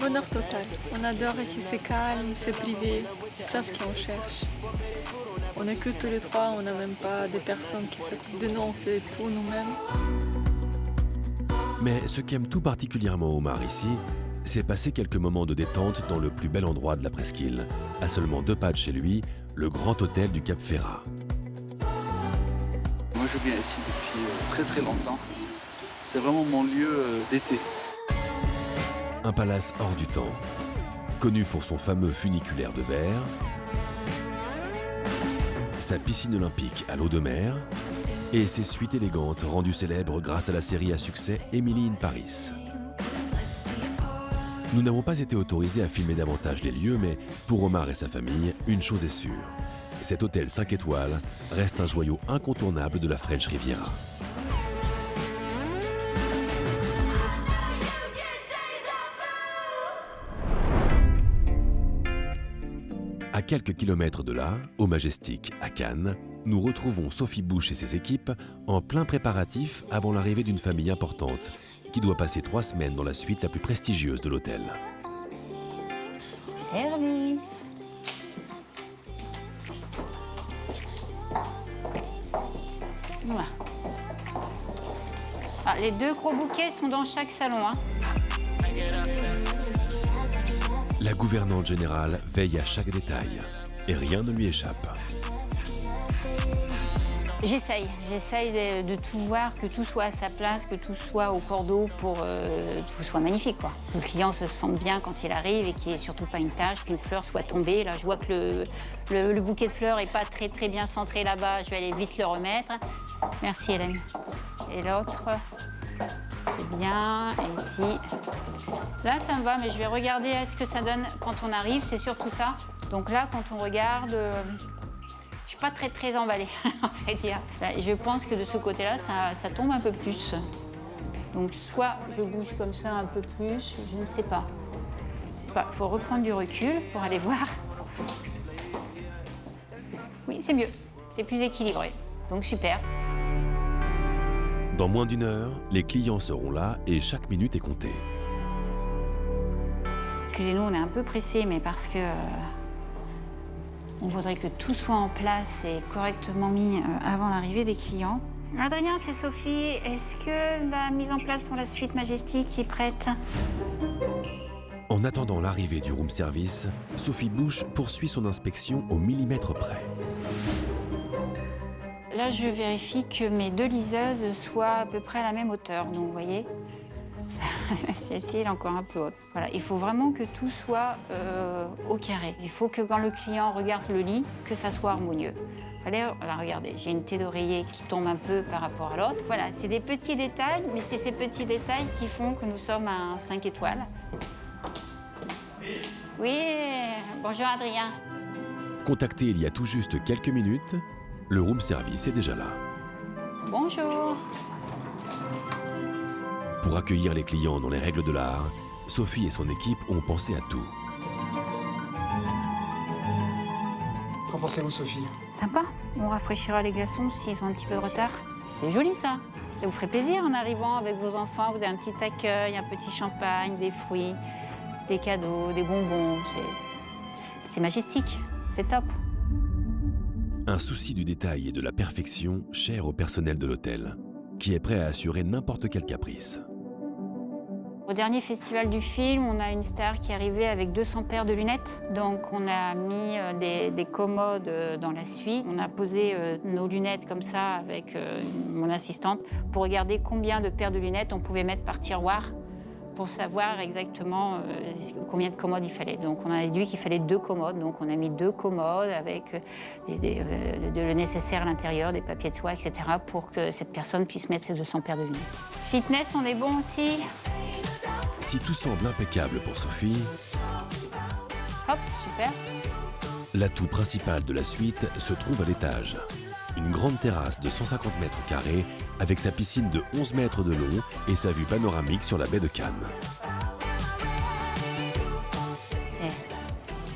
Bonheur total. On adore ici, c'est calme, c'est privé. C'est ça ce qu'on cherche. On n'est que tous les trois, on n'a même pas des personnes qui s'occupent de nous, on fait tout nous-mêmes. Mais ce qu'aime tout particulièrement Omar ici, c'est passer quelques moments de détente dans le plus bel endroit de la presqu'île, à seulement 2 pas de chez lui, le grand hôtel du Cap Ferrat. Moi, je viens ici depuis très très longtemps. C'est vraiment mon lieu d'été. Un palace hors du temps, connu pour son fameux funiculaire de verre, sa piscine olympique à l'eau de mer et ses suites élégantes rendues célèbres grâce à la série à succès Emily in Paris. Nous n'avons pas été autorisés à filmer davantage les lieux, mais pour Omar et sa famille, une chose est sûre. Cet hôtel 5 étoiles reste un joyau incontournable de la French Riviera. À quelques kilomètres de là, au Majestic, à Cannes, nous retrouvons Sophie Bouche et ses équipes en plein préparatif avant l'arrivée d'une famille importante qui doit passer 3 semaines dans la suite la plus prestigieuse de l'hôtel. Service. Voilà. Ah, les 2 gros bouquets sont dans chaque salon. Hein. La gouvernante générale veille à chaque détail et rien ne lui échappe. J'essaye de tout voir, que tout soit à sa place, que tout soit au cordeau pour que tout soit magnifique, quoi. Que le client se sente bien quand il arrive et qu'il n'y ait surtout pas une tache, qu'une fleur soit tombée. Là, je vois que le bouquet de fleurs n'est pas très bien centré là-bas. Je vais aller vite le remettre. Merci, Hélène. Et l'autre, c'est bien. Et ici, là ça me va, mais je vais regarder ce que ça donne quand on arrive, c'est surtout ça. Donc là, quand on regarde, je suis pas très emballée, on va dire. Je pense que de ce côté-là, ça tombe un peu plus. Donc soit je bouge comme ça un peu plus, je ne sais pas. Il faut reprendre du recul pour aller voir. Oui, c'est mieux, c'est plus équilibré, donc super. Dans moins d'1 heure, les clients seront là et chaque minute est comptée. Excusez-nous, on est un peu pressés, mais parce que on voudrait que tout soit en place et correctement mis avant l'arrivée des clients. Adrien, c'est Sophie. Est-ce que la mise en place pour la suite Majestic est prête? En attendant l'arrivée du room service, Sophie Bouche poursuit son inspection au millimètre près. Là, je vérifie que mes 2 liseuses soient à peu près à la même hauteur. Donc, vous voyez, celle-ci, elle est encore un peu haute. Voilà, il faut vraiment que tout soit au carré. Il faut que quand le client regarde le lit, que ça soit harmonieux. Allez, là, regardez, j'ai une tête d'oreiller qui tombe un peu par rapport à l'autre. Voilà, c'est des petits détails, mais c'est ces petits détails qui font que nous sommes à 5 étoiles. Oui, bonjour Adrien. Contacté il y a tout juste quelques minutes, le room service est déjà là. Bonjour. Pour accueillir les clients dans les règles de l'art, Sophie et son équipe ont pensé à tout. Qu'en pensez-vous, Sophie? Sympa. On rafraîchira les glaçons s'ils ont un petit peu de retard. C'est joli ça. Ça vous ferait plaisir en arrivant avec vos enfants. Vous avez un petit accueil, un petit champagne, des fruits, des cadeaux, des bonbons. C'est majestique. C'est top. Un souci du détail et de la perfection cher au personnel de l'hôtel, qui est prêt à assurer n'importe quel caprice. Au dernier festival du film, on a une star qui est arrivée avec 200 paires de lunettes. Donc on a mis des commodes dans la suite. On a posé nos lunettes comme ça avec mon assistante pour regarder combien de paires de lunettes on pouvait mettre par tiroir pour savoir exactement combien de commodes il fallait. Donc on a déduit qu'il fallait 2 commodes. Donc on a mis 2 commodes avec le nécessaire à l'intérieur, des papiers de soie, etc. pour que cette personne puisse mettre ses 200 paires de lunettes. Fitness, on est bon aussi. Si tout semble impeccable pour Sophie, hop, super. L'atout principal de la suite se trouve à l'étage. Une grande terrasse de 150 mètres carrés avec sa piscine de 11 mètres de long et sa vue panoramique sur la baie de Cannes.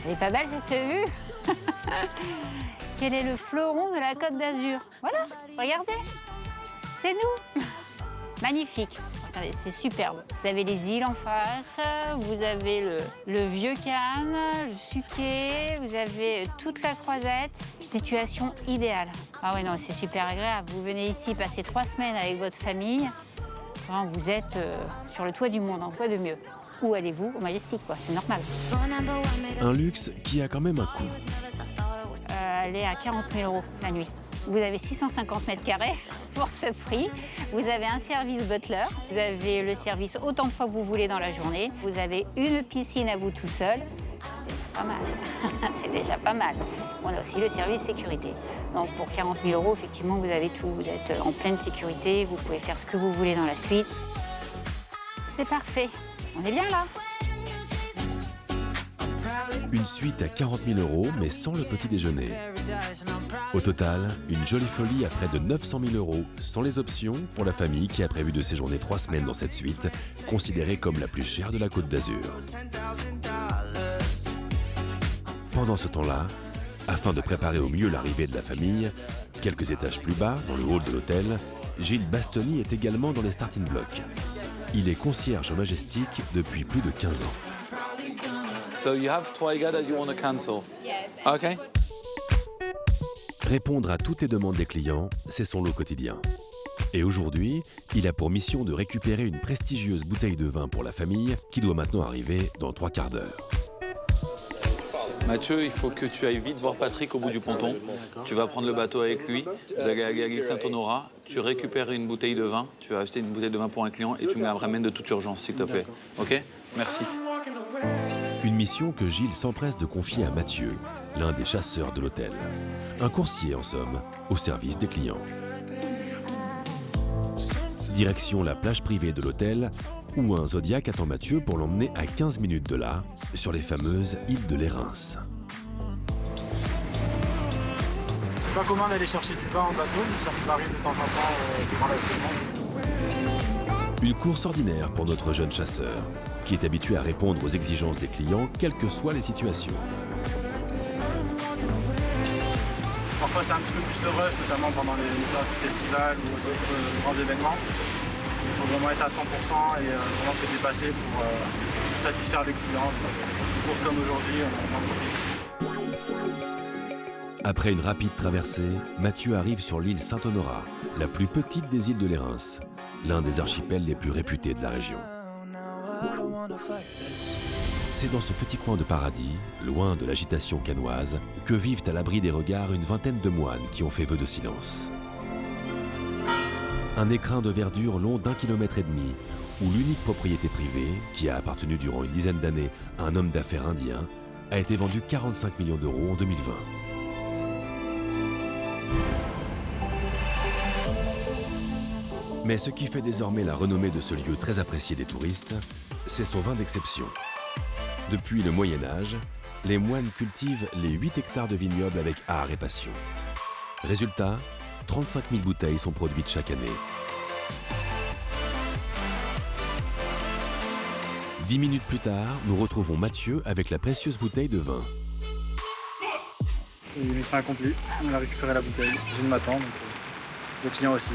Elle est pas belle cette vue. Quel est le fleuron de la Côte d'Azur? Voilà, regardez, c'est nous. Magnifique. Regardez, c'est superbe. Vous avez les îles en face, vous avez le vieux Cannes, le Suquet, vous avez toute la Croisette. Situation idéale. Ah ouais, non, c'est super agréable. Vous venez ici passer 3 semaines avec votre famille. Enfin, vous êtes sur le toit du monde, en quoi de mieux? Où allez-vous? Au Majestic, quoi, c'est normal. Un luxe qui a quand même un coût. Elle est à 40 000 € la nuit. Vous avez 650 mètres carrés pour ce prix. Vous avez un service butler. Vous avez le service autant de fois que vous voulez dans la journée. Vous avez une piscine à vous tout seul. C'est pas mal. C'est déjà pas mal. On a aussi le service sécurité. Donc pour 40 000 €, effectivement, vous avez tout. Vous êtes en pleine sécurité. Vous pouvez faire ce que vous voulez dans la suite. C'est parfait. On est bien là. Une suite à 40 000 €, mais sans le petit déjeuner. Au total, une jolie folie à près de 900 000 €, sans les options, pour la famille qui a prévu de séjourner 3 semaines dans cette suite, considérée comme la plus chère de la Côte d'Azur. Pendant ce temps-là, afin de préparer au mieux l'arrivée de la famille, quelques étages plus bas, dans le hall de l'hôtel, Gilles Bastoni est également dans les starting blocks. Il est concierge au Majestic depuis plus de 15 ans. So you have Twiga that you want to cancel? Yes. Okay. Répondre à toutes les demandes des clients, c'est son lot quotidien. Et aujourd'hui, il a pour mission de récupérer une prestigieuse bouteille de vin pour la famille qui doit maintenant arriver dans 3 quarts d'heure. Mathieu, il faut que tu ailles vite voir Patrick au bout du ponton. Tu vas prendre le bateau avec lui, vous allez à l'île Saint-Honorat, tu récupères une bouteille de vin, tu vas acheter une bouteille de vin pour un client et tu me la ramènes de toute urgence, s'il te plaît. Ok? Merci. Une mission que Gilles s'empresse de confier à Mathieu, l'un des chasseurs de l'hôtel. Un coursier, en somme, au service des clients. Direction la plage privée de l'hôtel, où un Zodiac attend Mathieu pour l'emmener à 15 minutes de là, sur les fameuses îles de Lérins. C'est pas commun d'aller chercher du vin en bateau, mais ça nous arrive de temps en temps durant la saison. Une course ordinaire pour notre jeune chasseur, qui est habitué à répondre aux exigences des clients, quelles que soient les situations. Parfois c'est un petit peu plus de rush, notamment pendant les festivals ou d'autres grands événements. Il faut vraiment être à 100% et vraiment se dépasser pour satisfaire les clients. Une course comme aujourd'hui, on en profite. Après une rapide traversée, Mathieu arrive sur l'île Saint-Honorat, la plus petite des îles de Lérins, l'un des archipels les plus réputés de la région. C'est dans ce petit coin de paradis, loin de l'agitation canoise, que vivent à l'abri des regards une vingtaine de moines qui ont fait vœu de silence. Un écrin de verdure long d'1,5 km, où l'unique propriété privée, qui a appartenu durant une dizaine d'années à un homme d'affaires indien, a été vendue 45 millions d'euros en 2020. Mais ce qui fait désormais la renommée de ce lieu très apprécié des touristes, c'est son vin d'exception. Depuis le Moyen-Âge, les moines cultivent les 8 hectares de vignobles avec art et passion. Résultat, 35 000 bouteilles sont produites chaque année. 10 minutes plus tard, nous retrouvons Mathieu avec la précieuse bouteille de vin. Mission accomplie, on a récupéré la bouteille. Je ne m'attends, donc le client aussi.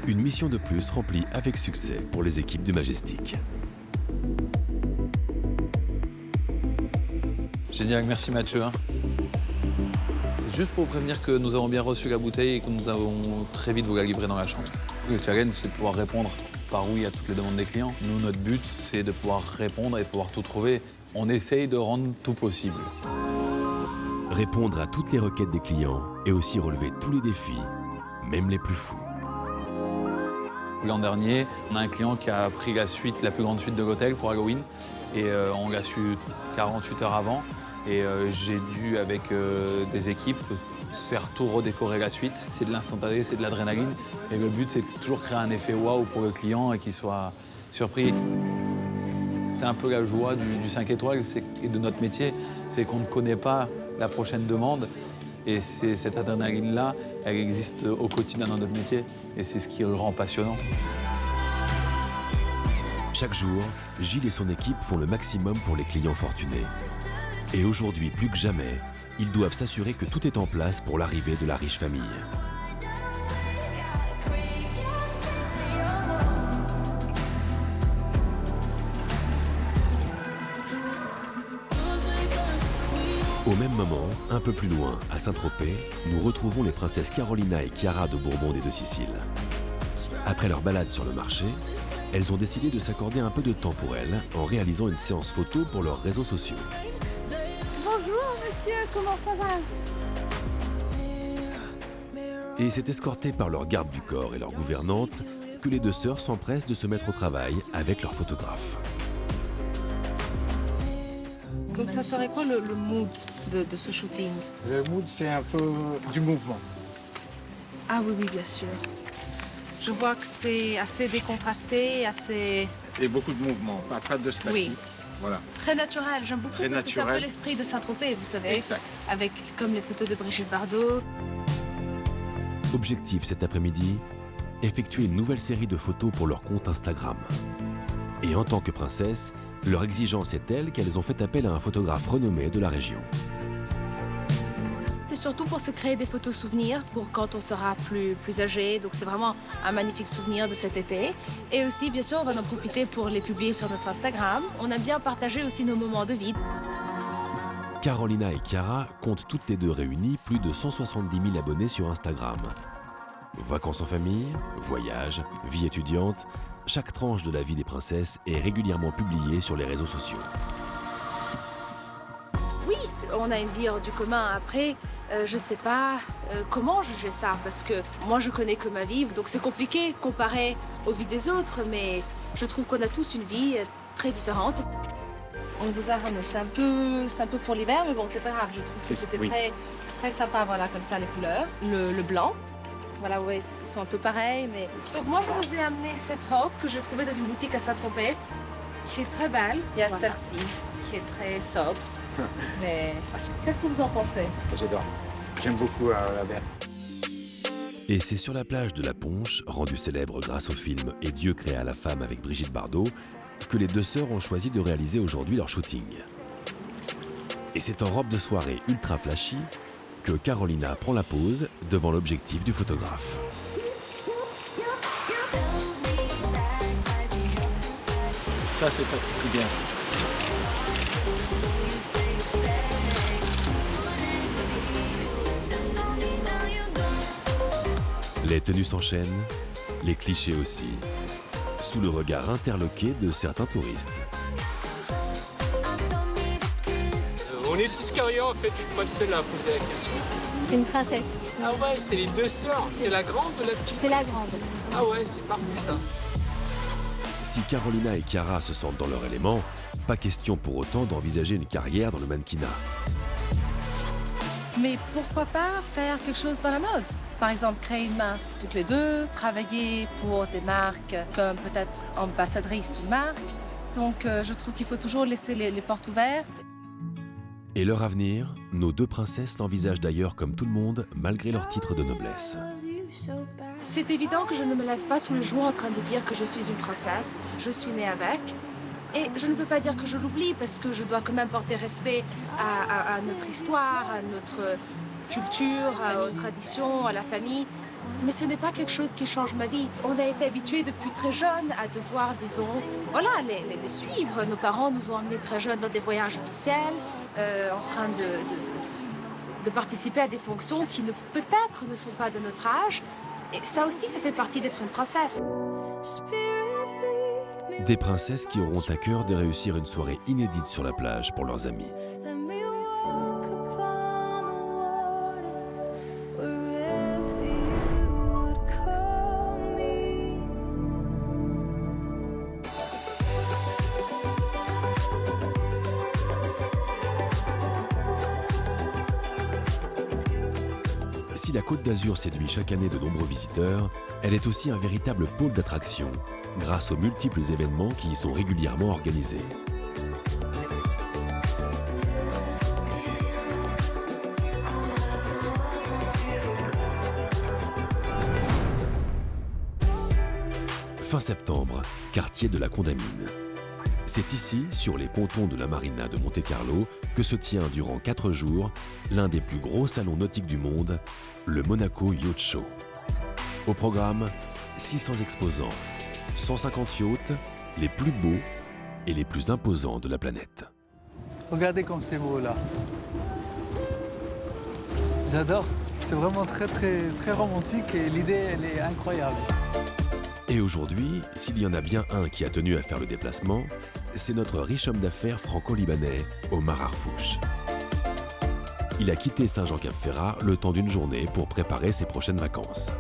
Une mission de plus remplie avec succès pour les équipes du Majestic. Génial, merci Mathieu. Juste pour vous prévenir que nous avons bien reçu la bouteille et que nous avons très vite vous la livrer dans la chambre. Le challenge, c'est de pouvoir répondre par oui à toutes les demandes des clients. Nous, notre but, c'est de pouvoir répondre et de pouvoir tout trouver. On essaye de rendre tout possible. Répondre à toutes les requêtes des clients et aussi relever tous les défis, même les plus fous. L'an dernier, on a un client qui a pris la suite, la plus grande suite de l'hôtel pour Halloween. Et on l'a su 48 heures avant. Et j'ai dû, avec des équipes, faire tout redécorer la suite. C'est de l'instantané, c'est de l'adrénaline. Et le but, c'est de toujours créer un effet waouh pour le client et qu'il soit surpris. C'est un peu la joie du 5 étoiles et de notre métier, c'est qu'on ne connaît pas la prochaine demande. Et cette adrénaline-là, elle existe au quotidien dans notre métier. Et c'est ce qui le rend passionnant. Chaque jour, Gilles et son équipe font le maximum pour les clients fortunés. Et aujourd'hui, plus que jamais, ils doivent s'assurer que tout est en place pour l'arrivée de la riche famille. Au même moment, un peu plus loin, à Saint-Tropez, nous retrouvons les princesses Carolina et Chiara de Bourbon des Deux-Siciles. Après leur balade sur le marché, elles ont décidé de s'accorder un peu de temps pour elles en réalisant une séance photo pour leurs réseaux sociaux. Bonjour monsieur, comment ça va? Et c'est escorté par leur garde du corps et leur gouvernante que les deux sœurs s'empressent de se mettre au travail avec leur photographe. Donc ça serait quoi le mood de ce shooting? Le mood, c'est un peu du mouvement. Ah oui, oui, bien sûr. Je vois que c'est assez décontracté, assez... Et beaucoup de mouvement, pas de statique. Oui. Voilà. Très naturel, j'aime beaucoup Très parce que c'est un peu naturel. l'esprit de Saint-Tropez, vous savez. Exact. Avec comme les photos de Brigitte Bardot. Objectif cet après-midi, effectuer une nouvelle série de photos pour leur compte Instagram. Et en tant que princesse, leur exigence est telle qu'elles ont fait appel à un photographe renommé de la région. C'est surtout pour se créer des photos souvenirs pour quand on sera plus âgé. Donc c'est vraiment un magnifique souvenir de cet été. Et aussi, bien sûr, on va en profiter pour les publier sur notre Instagram. On aime bien partager aussi nos moments de vie. Carolina et Chiara comptent toutes les deux réunies plus de 170 000 abonnés sur Instagram. Vacances en famille, voyages, vie étudiante, chaque tranche de la vie des princesses est régulièrement publiée sur les réseaux sociaux. Oui, on a une vie hors du commun. Après, je sais pas comment juger ça, parce que moi je connais que ma vie, donc c'est compliqué comparé aux vies des autres, mais je trouve qu'on a tous une vie très différente. On vous a ramené, c'est un peu pour l'hiver, mais bon, c'est pas grave, je trouve que c'était très sympa, voilà, comme ça, les couleurs. Le blanc, Voilà, ouais, ils sont un peu pareils, mais... Donc moi, je vous ai amené cette robe que j'ai trouvée dans une boutique à Saint-Tropez, qui est très belle. Il y a celle-ci, qui est très sobre. Mais qu'est-ce que vous en pensez? J'adore. J'aime beaucoup la verte. Et c'est sur la plage de la Ponche, rendue célèbre grâce au film « Et Dieu créa la femme » avec Brigitte Bardot, que les deux sœurs ont choisi de réaliser aujourd'hui leur shooting. Et c'est en robe de soirée ultra flashy que Carolina prend la pose devant l'objectif du photographe. Ça, c'est pas très bien. Les tenues s'enchaînent, les clichés aussi, sous le regard interloqué de certains touristes. On est tous curieux en fait, je suis pas le seul à poser la question. C'est une princesse. Ah ouais, c'est les deux sœurs, c'est la grande ou la petite? C'est la grande. Ah ouais, c'est parfait ça. Si Carolina et Chiara se sentent dans leur élément, pas question pour autant d'envisager une carrière dans le mannequinat. Mais pourquoi pas faire quelque chose dans la mode? Par exemple, créer une marque toutes les deux, travailler pour des marques comme peut-être ambassadrice d'une marque. Donc je trouve qu'il faut toujours laisser les portes ouvertes. Et leur avenir, nos deux princesses l'envisagent d'ailleurs comme tout le monde, malgré leur titre de noblesse. C'est évident que je ne me lève pas tous les jours en train de dire que je suis une princesse. Je suis née avec. Et je ne peux pas dire que je l'oublie parce que je dois quand même porter respect à notre histoire, à notre culture, aux traditions, à la famille. Mais ce n'est pas quelque chose qui change ma vie. On a été habitués depuis très jeune à devoir, disons, voilà, les suivre. Nos parents nous ont emmenés très jeunes dans des voyages officiels, en train de participer à des fonctions qui peut-être ne sont pas de notre âge. Et ça aussi, ça fait partie d'être une princesse. Des princesses qui auront à cœur de réussir une soirée inédite sur la plage pour leurs amis. Si la Côte d'Azur séduit chaque année de nombreux visiteurs, elle est aussi un véritable pôle d'attraction, grâce aux multiples événements qui y sont régulièrement organisés. Fin septembre, quartier de la Condamine. C'est ici, sur les pontons de la marina de Monte-Carlo, que se tient durant 4 jours l'un des plus gros salons nautiques du monde, le Monaco Yacht Show. Au programme, 600 exposants, 150 yachts, les plus beaux et les plus imposants de la planète. Regardez comme c'est beau là. J'adore. C'est vraiment très romantique et l'idée elle est incroyable. Et aujourd'hui, s'il y en a bien un qui a tenu à faire le déplacement, c'est notre riche homme d'affaires franco-libanais, Omar Harfouch. Il a quitté Saint-Jean-Cap-Ferrat le temps d'une journée pour préparer ses prochaines vacances.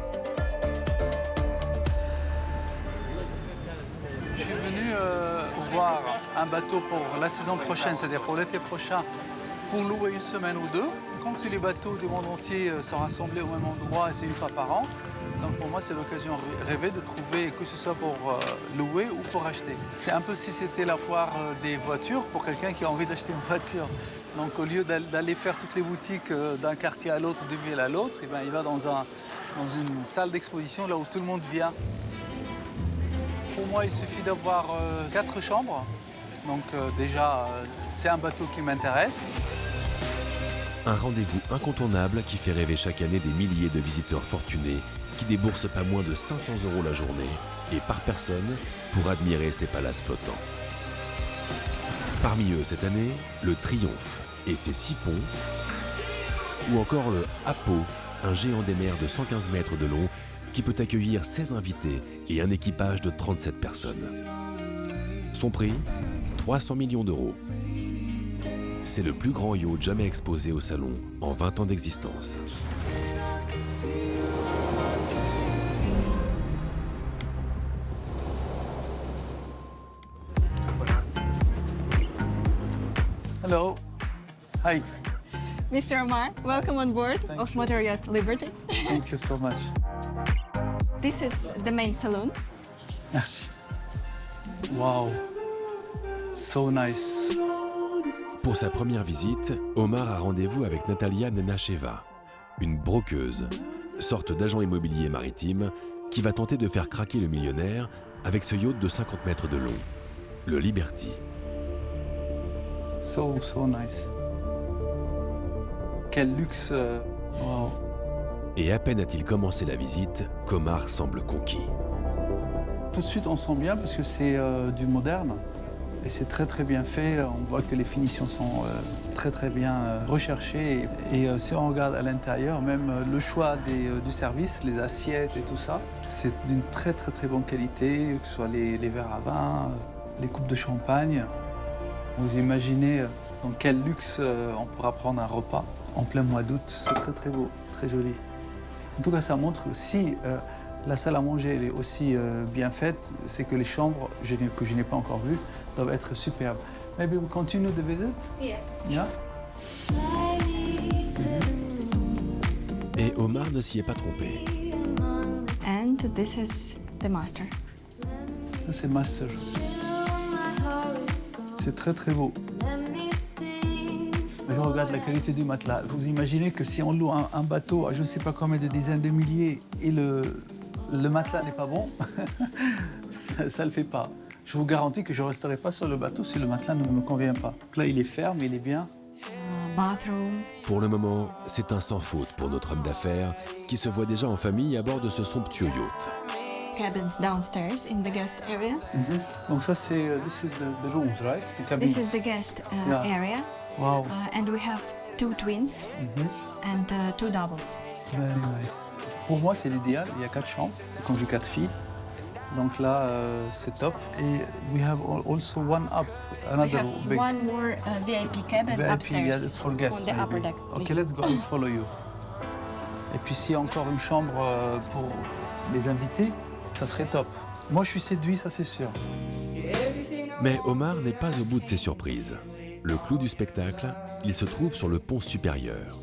Je suis venu voir un bateau pour la saison prochaine, c'est-à-dire pour l'été prochain, pour louer une semaine ou deux. Comme tous les bateaux du monde entier sont rassemblés au même endroit et c'est une fois par an, donc pour moi c'est l'occasion rêvée de trouver, que ce soit pour louer ou pour acheter. C'est un peu si c'était la foire des voitures pour quelqu'un qui a envie d'acheter une voiture. Donc au lieu d'aller faire toutes les boutiques d'un quartier à l'autre, d'une ville à l'autre, eh bien, il va dans une salle d'exposition là où tout le monde vient. Pour moi il suffit d'avoir 4 chambres, donc déjà c'est un bateau qui m'intéresse. Un rendez-vous incontournable qui fait rêver chaque année des milliers de visiteurs fortunés qui déboursent pas moins de 500 € la journée et par personne pour admirer ces palaces flottants. Parmi eux cette année, le Triomphe et ses 6 ponts, ou encore le Apo, un géant des mers de 115 mètres de long qui peut accueillir 16 invités et un équipage de 37 personnes. Son prix, 300 millions d'euros. C'est le plus grand yacht jamais exposé au salon en 20 ans d'existence. Hello. Hi. Mr. Omar, welcome on board of Motor Yacht Liberty. Thank you so much. This is the main saloon. Merci. Wow. So nice. Pour sa première visite, Omar a rendez-vous avec Natalia Nenacheva, une brokeuse, sorte d'agent immobilier maritime qui va tenter de faire craquer le millionnaire avec ce yacht de 50 mètres de long, le Liberty. So nice. Quel luxe. Wow. Et à peine a-t-il commencé la visite qu'Omar semble conquis. Tout de suite, on sent bien parce que c'est du moderne et c'est très très bien fait. On voit que les finitions sont très très bien recherchées. Et si on regarde à l'intérieur, même le choix du service, les assiettes et tout ça, c'est d'une très très très bonne qualité, que ce soit les verres à vin, les coupes de champagne. Vous imaginez dans quel luxe on pourra prendre un repas en plein mois d'août. C'est très très beau, très joli. En tout cas, ça montre si la salle à manger elle est aussi bien faite, c'est que les chambres, que je n'ai pas encore vues, doivent être superbes. Maybe we continue the visit? Yeah. Et Omar ne s'y est pas trompé. And this is the master. Ça, c'est master. C'est très très beau. Je regarde la qualité du matelas. Vous imaginez que si on loue un bateau à je ne sais pas combien de dizaines de milliers et le matelas n'est pas bon, ça ne le fait pas. Je vous garantis que je ne resterai pas sur le bateau si le matelas ne me convient pas. Donc là, il est ferme, il est bien. Bathroom. Pour le moment, c'est un sans faute pour notre homme d'affaires qui se voit déjà en famille à bord de ce somptueux yacht. Cabins downstairs in the guest area. Donc ça, c'est this is the rooms, right? The cabins. This is the guest area. Wow. And we have 2 twins and 2 doubles. Very nice. Pour moi, c'est l'idéal. Il y a 4 chambres, comme j'ai 4 filles. Donc là, c'est top. Et we have also one up, another we have big. One more VIP cabin upstairs. Yeah, it's for guests. On the upper deck. Okay, let's go. I'll follow you. Et puis s'il y a encore une chambre pour les invités, ça serait top. Moi, je suis séduit, ça c'est sûr. Mais Omar n'est pas au bout de ses surprises. Le clou du spectacle, il se trouve sur le pont supérieur.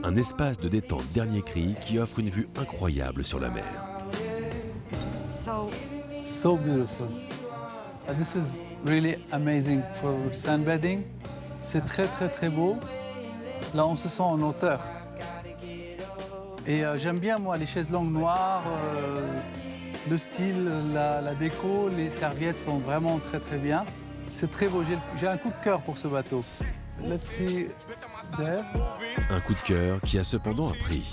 Un espace de détente dernier cri qui offre une vue incroyable sur la mer. So beautiful. This is really amazing for sunbathing. C'est très très très beau. Là, on se sent en hauteur. Et j'aime bien, moi, les chaises longues noires, le style, la déco, les serviettes sont vraiment très très bien. C'est très beau, j'ai un coup de cœur pour ce bateau. Let's see there. Un coup de cœur qui a cependant un prix.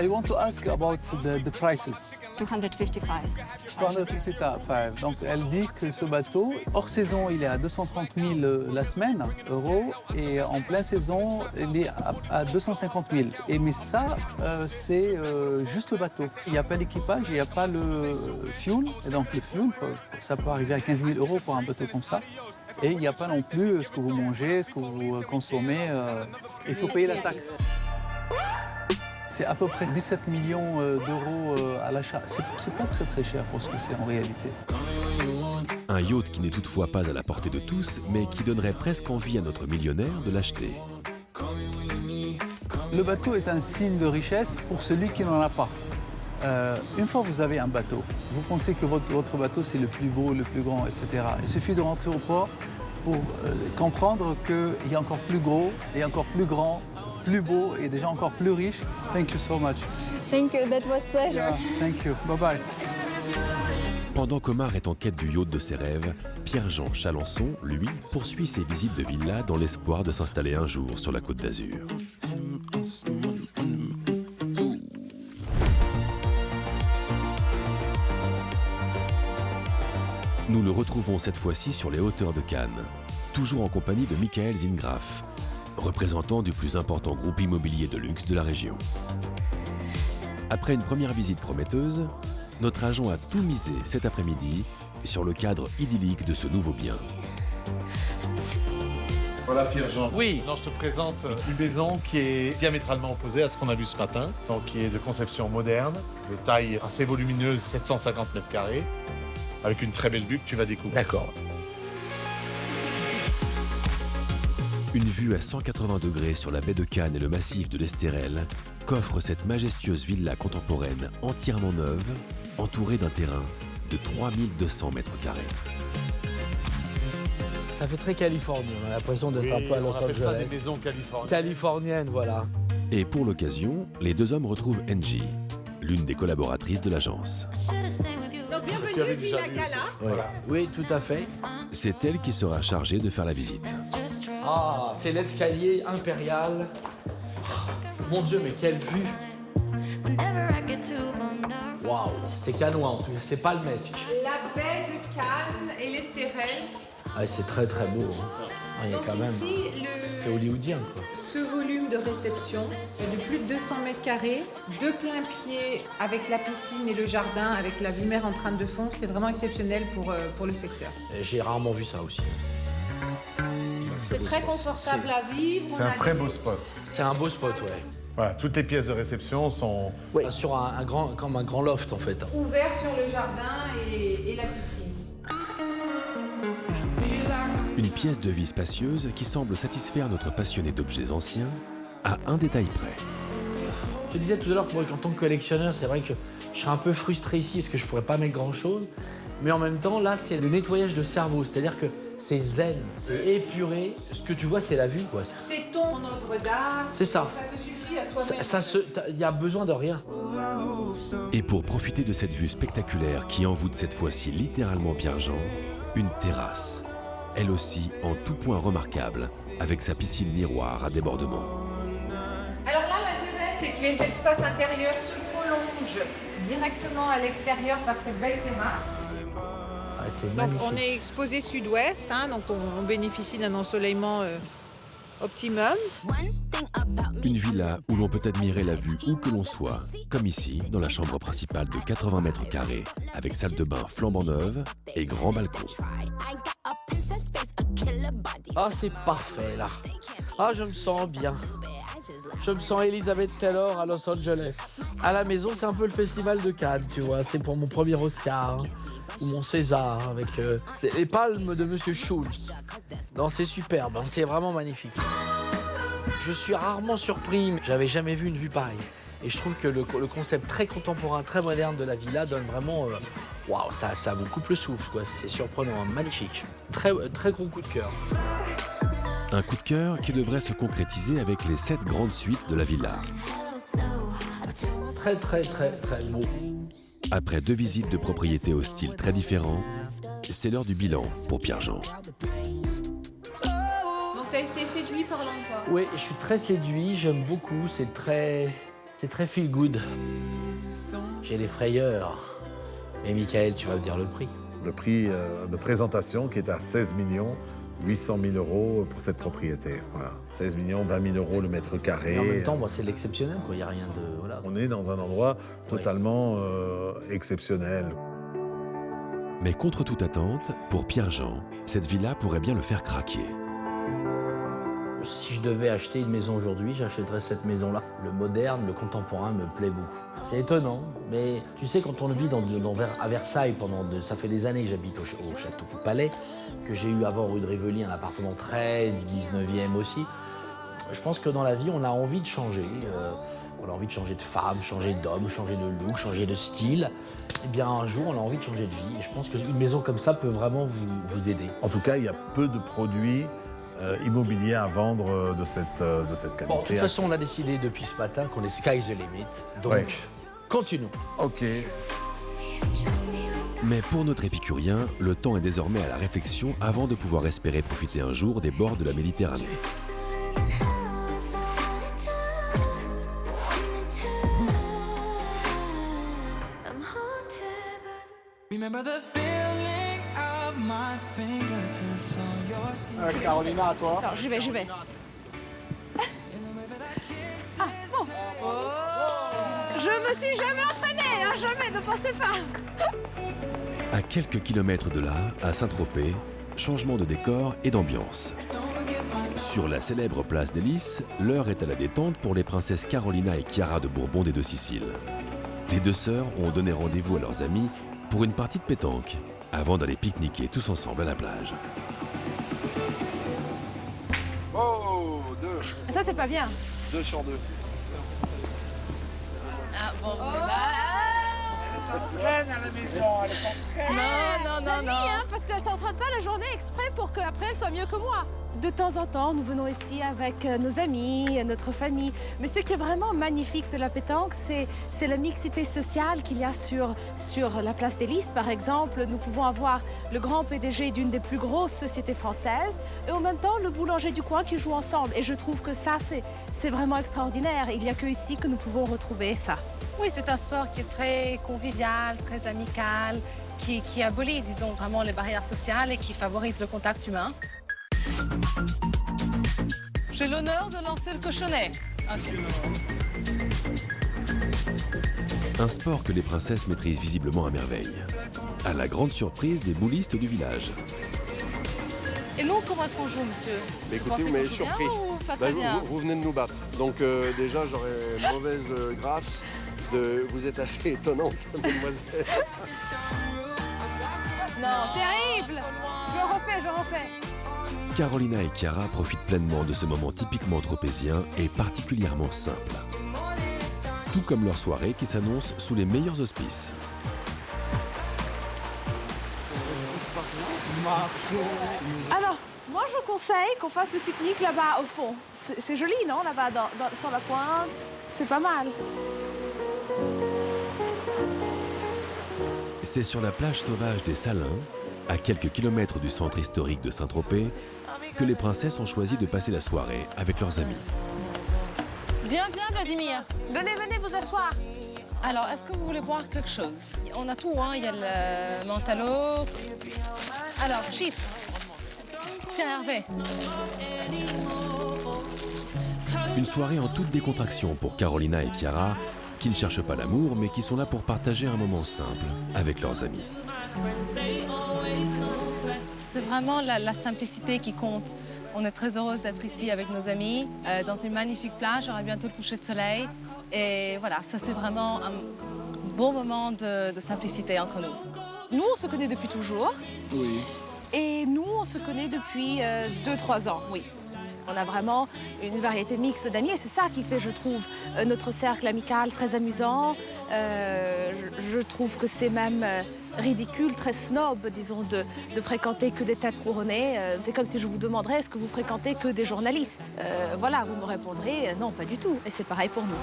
I want to ask about the prices. 255. 255. Donc elle dit que ce bateau, hors saison, il est à 230 000 la semaine, euros, et en pleine saison, il est à 250 000. Mais ça, c'est juste le bateau. Il n'y a pas l'équipage, il n'y a pas le fuel. Et donc le fuel, ça peut arriver à 15 000 euros pour un bateau comme ça. Et il n'y a pas non plus ce que vous mangez, ce que vous consommez. Il faut payer la taxe. C'est à peu près 17 millions d'euros à l'achat. C'est pas très très cher pour ce que c'est en réalité. Un yacht qui n'est toutefois pas à la portée de tous, mais qui donnerait presque envie à notre millionnaire de l'acheter. Le bateau est un signe de richesse pour celui qui n'en a pas. Une fois que vous avez un bateau, vous pensez que votre bateau c'est le plus beau, le plus grand, etc. Il suffit de rentrer au port pour comprendre qu'il y a encore plus gros, et encore plus grand, plus beau et déjà encore plus riche. Thank you so much. Thank you, that was pleasure. Yeah, thank you, bye bye. Pendant qu'Omar est en quête du yacht de ses rêves, Pierre-Jean Chalençon, lui, poursuit ses visites de villa dans l'espoir de s'installer un jour sur la Côte d'Azur. Nous le retrouvons cette fois-ci sur les hauteurs de Cannes, toujours en compagnie de Michael Zingraf, représentant du plus important groupe immobilier de luxe de la région. Après une première visite prometteuse, notre agent a tout misé cet après-midi sur le cadre idyllique de ce nouveau bien. Voilà Pierre-Jean. Oui. Non, je te présente une maison qui est diamétralement opposée à ce qu'on a vu ce matin, donc qui est de conception moderne, de taille assez volumineuse, 750 mètres carrés, avec une très belle vue que tu vas découvrir. D'accord. Une vue à 180 degrés sur la baie de Cannes et le massif de l'Estérel qu'offre cette majestueuse villa contemporaine entièrement neuve, entourée d'un terrain de 3200 mètres carrés. Ça fait très californien, on a l'impression d'être un peu à Los Angeles. Ça des maisons californiennes. Californienne, voilà. Et pour l'occasion, les deux hommes retrouvent Angie, l'une des collaboratrices de l'agence. Donc bienvenue Villa Gala. Voilà. Oui, tout à fait. C'est elle qui sera chargée de faire la visite. Ah, c'est l'escalier impérial. Mon Dieu, mais quelle vue! Waouh, c'est canois en tout cas, c'est palmesque. La baie de Cannes et l'Estérel. Ah, c'est très très beau. Hein. Ah, il y a Donc quand même. ici, C'est hollywoodien quoi. ce volume de réception de plus de 200 mètres carrés, de plein pied avec la piscine et le jardin, avec la vue mer en trame de fond, c'est vraiment exceptionnel pour le secteur. J'ai rarement vu ça aussi. C'est très confortable à vivre. C'est un très beau spot. C'est un beau spot, ouais. Voilà, toutes les pièces de réception sont... Ouais, sur comme un grand loft en fait. Ouvert sur le jardin et la piscine. Une pièce de vie spacieuse qui semble satisfaire notre passionné d'objets anciens à un détail près. Je te disais tout à l'heure qu'en tant que collectionneur, c'est vrai que je serais un peu frustré ici parce que je pourrais pas mettre grand-chose. Mais en même temps, là, c'est le nettoyage de cerveau. C'est-à-dire que c'est zen, c'est épuré. Ce que tu vois, c'est la vue, quoi. C'est ton œuvre d'art. C'est ça. Ça se suffit à soi-même. Il y a besoin de rien. Et pour profiter de cette vue spectaculaire qui envoûte cette fois-ci littéralement Pierre-Jean, une terrasse, elle aussi en tout point remarquable, avec sa piscine miroir à débordement. Alors là, l'intérêt, c'est que les espaces intérieurs se prolongent directement à l'extérieur par cette belle terrasse. Ah, c'est Donc magnifique. on est exposé sud-ouest, hein, donc on bénéficie d'un ensoleillement optimum. Une villa où l'on peut admirer la vue où que l'on soit, comme ici, dans la chambre principale de 80 mètres carrés, avec salle de bain flambant neuve et grand balcon. Ah, c'est parfait, là. Ah, je me sens bien. Je me sens Elizabeth Taylor à Los Angeles. À la maison, c'est un peu le festival de Cannes, tu vois. C'est pour mon premier Oscar. Ou mon César, avec c'est les palmes de Monsieur Schultz. Non, c'est superbe, hein, c'est vraiment magnifique. Je suis rarement surpris, j'avais jamais vu une vue pareille. Et je trouve que le concept très contemporain, très moderne de la villa donne vraiment... Waouh, ça vous coupe le souffle, quoi. C'est surprenant, hein, magnifique. Très, très gros coup de cœur. Un coup de cœur qui devrait se concrétiser avec les 7 grandes suites de la villa. Très, très, très, très beau. Après 2 visites de propriétés au style très différent, c'est l'heure du bilan pour Pierre-Jean. Donc tu as été séduit par l'endroit. Oui, je suis très séduit, j'aime beaucoup, c'est très feel good. J'ai les frayeurs. Mais Michael, tu vas me dire le prix. Le prix de présentation qui est à 16 800 000 € pour cette propriété. Voilà. 16 millions, 20 000 € le mètre carré. Et en même temps, moi, c'est l'exceptionnel, quoi. Il n'y a rien de... Voilà. On est dans un endroit totalement exceptionnel. Mais contre toute attente, pour Pierre-Jean, cette villa pourrait bien le faire craquer. Si je devais acheter une maison aujourd'hui, j'achèterais cette maison-là. Le moderne, le contemporain me plaît beaucoup. C'est étonnant, mais tu sais, quand on vit à Versailles ça fait des années que j'habite au Château du Palais, que j'ai eu avant rue de Rivoli un appartement très du 19e aussi. Je pense que dans la vie, on a envie de changer. On a envie de changer de femme, changer d'homme, changer de look, changer de style. Eh bien, un jour, on a envie de changer de vie. Et je pense qu'une maison comme ça peut vraiment vous aider. En tout cas, il y a peu de produits immobiliers à vendre de cette qualité. Bon, de toute façon, on a décidé depuis ce matin qu'on est sky's the limit. Donc, ouais. Continuons. Ok. Mais pour notre épicurien, le temps est désormais à la réflexion avant de pouvoir espérer profiter un jour des bords de la Méditerranée. Carolina, à toi. Alors, j'y vais. Ah, bon. Oh. Je me suis jamais entraînée, hein, jamais, ne pensez pas. À quelques kilomètres de là, à Saint-Tropez, changement de décor et d'ambiance. Sur la célèbre place des Lys, l'heure est à la détente pour les princesses Carolina et Chiara de Bourbon des Deux Siciles. Les deux sœurs ont donné rendez-vous à leurs amis pour une partie de pétanque, avant d'aller pique-niquer tous ensemble à la plage. Oh, 2. Ça, c'est pas bien. 2 sur 2. Ah bon, Elles à la maison, elles sont Non. Hein, parce qu'elle s'entraîne pas la journée exprès pour qu'après elle soit mieux que moi. De temps en temps, nous venons ici avec nos amis, notre famille. Mais ce qui est vraiment magnifique de la pétanque, c'est la mixité sociale qu'il y a sur la place des Lys, par exemple. Nous pouvons avoir le grand PDG d'une des plus grosses sociétés françaises et en même temps le boulanger du coin qui joue ensemble. Et je trouve que ça, c'est vraiment extraordinaire. Il n'y a que ici que nous pouvons retrouver ça. Oui, c'est un sport qui est très convivial, très amical, qui abolit, disons, vraiment les barrières sociales et qui favorise le contact humain. J'ai l'honneur de lancer le cochonnet. Un sport que les princesses maîtrisent visiblement à merveille, à la grande surprise des boulistes du village. Et nous, comment est-ce qu'on joue, monsieur? Mais écoutez, vous m'avez surpris. Pas très bien. Vous venez de nous battre. Donc déjà, j'aurais mauvaise grâce. Vous êtes assez étonnante, mademoiselle. Non, terrible! Je refais. Carolina et Chiara profitent pleinement de ce moment typiquement tropézien et particulièrement simple. Tout comme leur soirée qui s'annonce sous les meilleurs auspices. Alors, moi je conseille qu'on fasse le pique-nique là-bas au fond. C'est joli, non? Là-bas, sur la pointe, c'est pas mal. C'est sur la plage sauvage des Salins, à quelques kilomètres du centre historique de Saint-Tropez, que les princesses ont choisi de passer la soirée avec leurs amis. Viens, Vladimir. Venez vous asseoir. Alors, est-ce que vous voulez boire quelque chose? On a tout, hein. Il y a le mentalo. Alors, chiffre. Tiens, Hervé. Une soirée en toute décontraction pour Carolina et Chiara, qui ne cherchent pas l'amour, mais qui sont là pour partager un moment simple avec leurs amis. C'est vraiment la simplicité qui compte. On est très heureuse d'être ici avec nos amis, dans une magnifique plage. On aura bientôt le coucher de soleil. Et voilà, ça c'est vraiment un beau moment de simplicité entre nous. Nous, on se connaît depuis toujours. Oui. Et nous, on se connaît depuis 2-3 ans, oui. On a vraiment une variété mixte d'amis et c'est ça qui fait, je trouve, notre cercle amical très amusant. Je trouve que c'est même ridicule, très snob, disons, de fréquenter que des têtes couronnées. C'est comme si je vous demanderais, est-ce que vous fréquentez que des journalistes? Voilà, vous me répondrez, non, pas du tout. Et c'est pareil pour nous.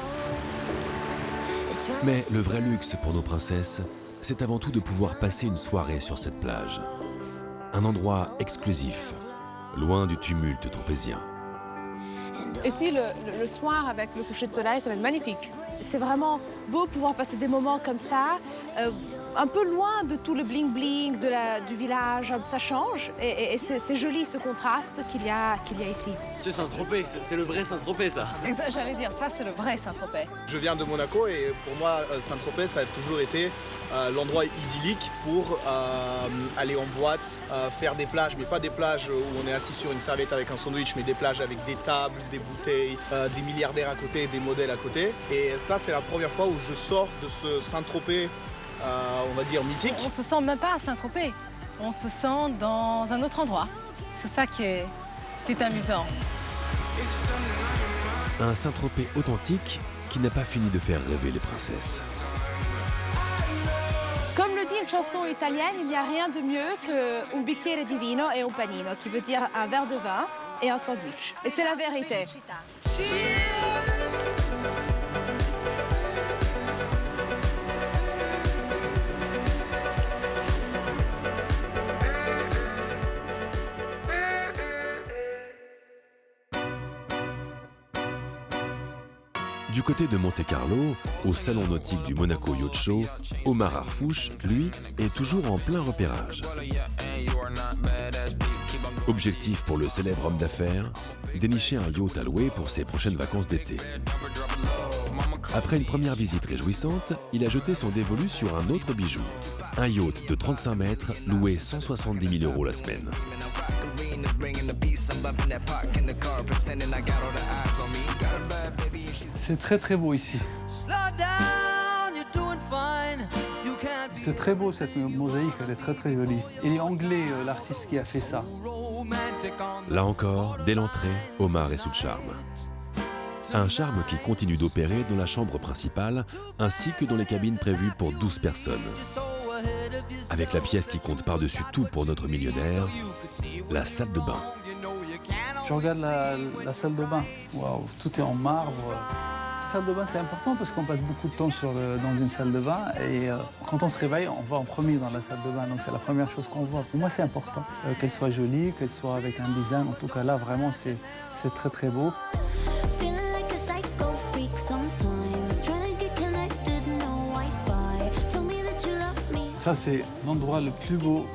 Mais le vrai luxe pour nos princesses, c'est avant tout de pouvoir passer une soirée sur cette plage. Un endroit exclusif, loin du tumulte tropézien. Ici, le soir, avec le coucher de soleil, ça va être magnifique. C'est vraiment beau de pouvoir passer des moments comme ça, un peu loin de tout le bling-bling du village. Ça change et c'est joli ce contraste qu'il y a ici. C'est Saint-Tropez, c'est le vrai Saint-Tropez, ça. Exact, j'allais dire, ça c'est le vrai Saint-Tropez. Je viens de Monaco et pour moi, Saint-Tropez, ça a toujours été l'endroit idyllique pour aller en boîte, faire des plages, mais pas des plages où on est assis sur une serviette avec un sandwich, mais des plages avec des tables, des bouteilles, des milliardaires à côté, des modèles à côté. Et ça, c'est la première fois où je sors de ce Saint-Tropez, on va dire, mythique. On se sent même pas à Saint-Tropez, on se sent dans un autre endroit. C'est ça qui est amusant. Un Saint-Tropez authentique qui n'a pas fini de faire rêver les princesses. Comme le dit une chanson italienne, il n'y a rien de mieux que un bicchiere di vino e un panino, qui veut dire un verre de vin et un sandwich. Et c'est la vérité. Du côté de Monte-Carlo, au salon nautique du Monaco Yacht Show, Omar Harfouch, lui, est toujours en plein repérage. Objectif pour le célèbre homme d'affaires, dénicher un yacht à louer pour ses prochaines vacances d'été. Après une première visite réjouissante, il a jeté son dévolu sur un autre bijou. Un yacht de 35 mètres loué 170 000 € la semaine. C'est très très beau ici. C'est très beau cette mosaïque, elle est très très jolie. Il est anglais l'artiste qui a fait ça. Là encore, dès l'entrée, Omar est sous le charme. Un charme qui continue d'opérer dans la chambre principale ainsi que dans les cabines prévues pour 12 personnes. Avec la pièce qui compte par-dessus tout pour notre millionnaire, la salle de bain. Je regarde la salle de bain. Waouh, tout est en marbre. La salle de bain, c'est important parce qu'on passe beaucoup de temps dans une salle de bain et quand on se réveille, on va en premier dans la salle de bain. Donc c'est la première chose qu'on voit. Pour moi, c'est important qu'elle soit jolie, qu'elle soit avec un design. En tout cas, là, vraiment, c'est très, très beau. Ça, c'est l'endroit le plus beau.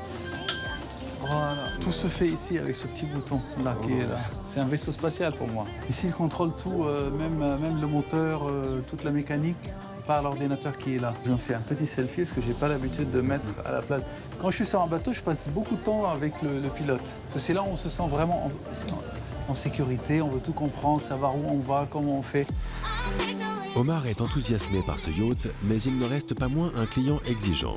Voilà, tout se fait ici avec ce petit bouton là qui est là. C'est un vaisseau spatial pour moi. Ici, il contrôle tout, même le moteur, toute la mécanique par l'ordinateur qui est là. Je me fais un petit selfie parce que j'ai pas l'habitude de mettre à la place. Quand je suis sur un bateau, je passe beaucoup de temps avec le pilote. Parce que c'est là où on se sent vraiment en sécurité, on veut tout comprendre, savoir où on va, comment on fait. Omar est enthousiasmé par ce yacht, mais il ne reste pas moins un client exigeant.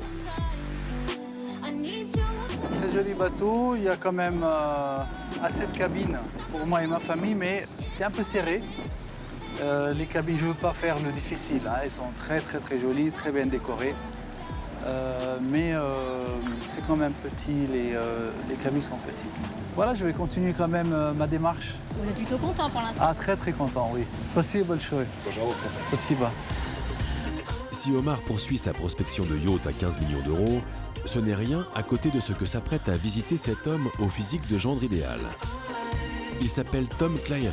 Très joli bateau, il y a quand même assez de cabines pour moi et ma famille, mais c'est un peu serré. Les cabines, je ne veux pas faire le difficile, hein. Elles sont très très très jolies, très bien décorées. Mais c'est quand même petit, les cabines sont petites. Voilà, je vais continuer quand même ma démarche. Vous êtes plutôt content pour l'instant? Ah, très très content, oui. Spasibo большое. Спасибо. Si Omar poursuit sa prospection de yacht à 15 millions d'euros, ce n'est rien à côté de ce que s'apprête à visiter cet homme au physique de gendre idéal. Il s'appelle Tom Claeren.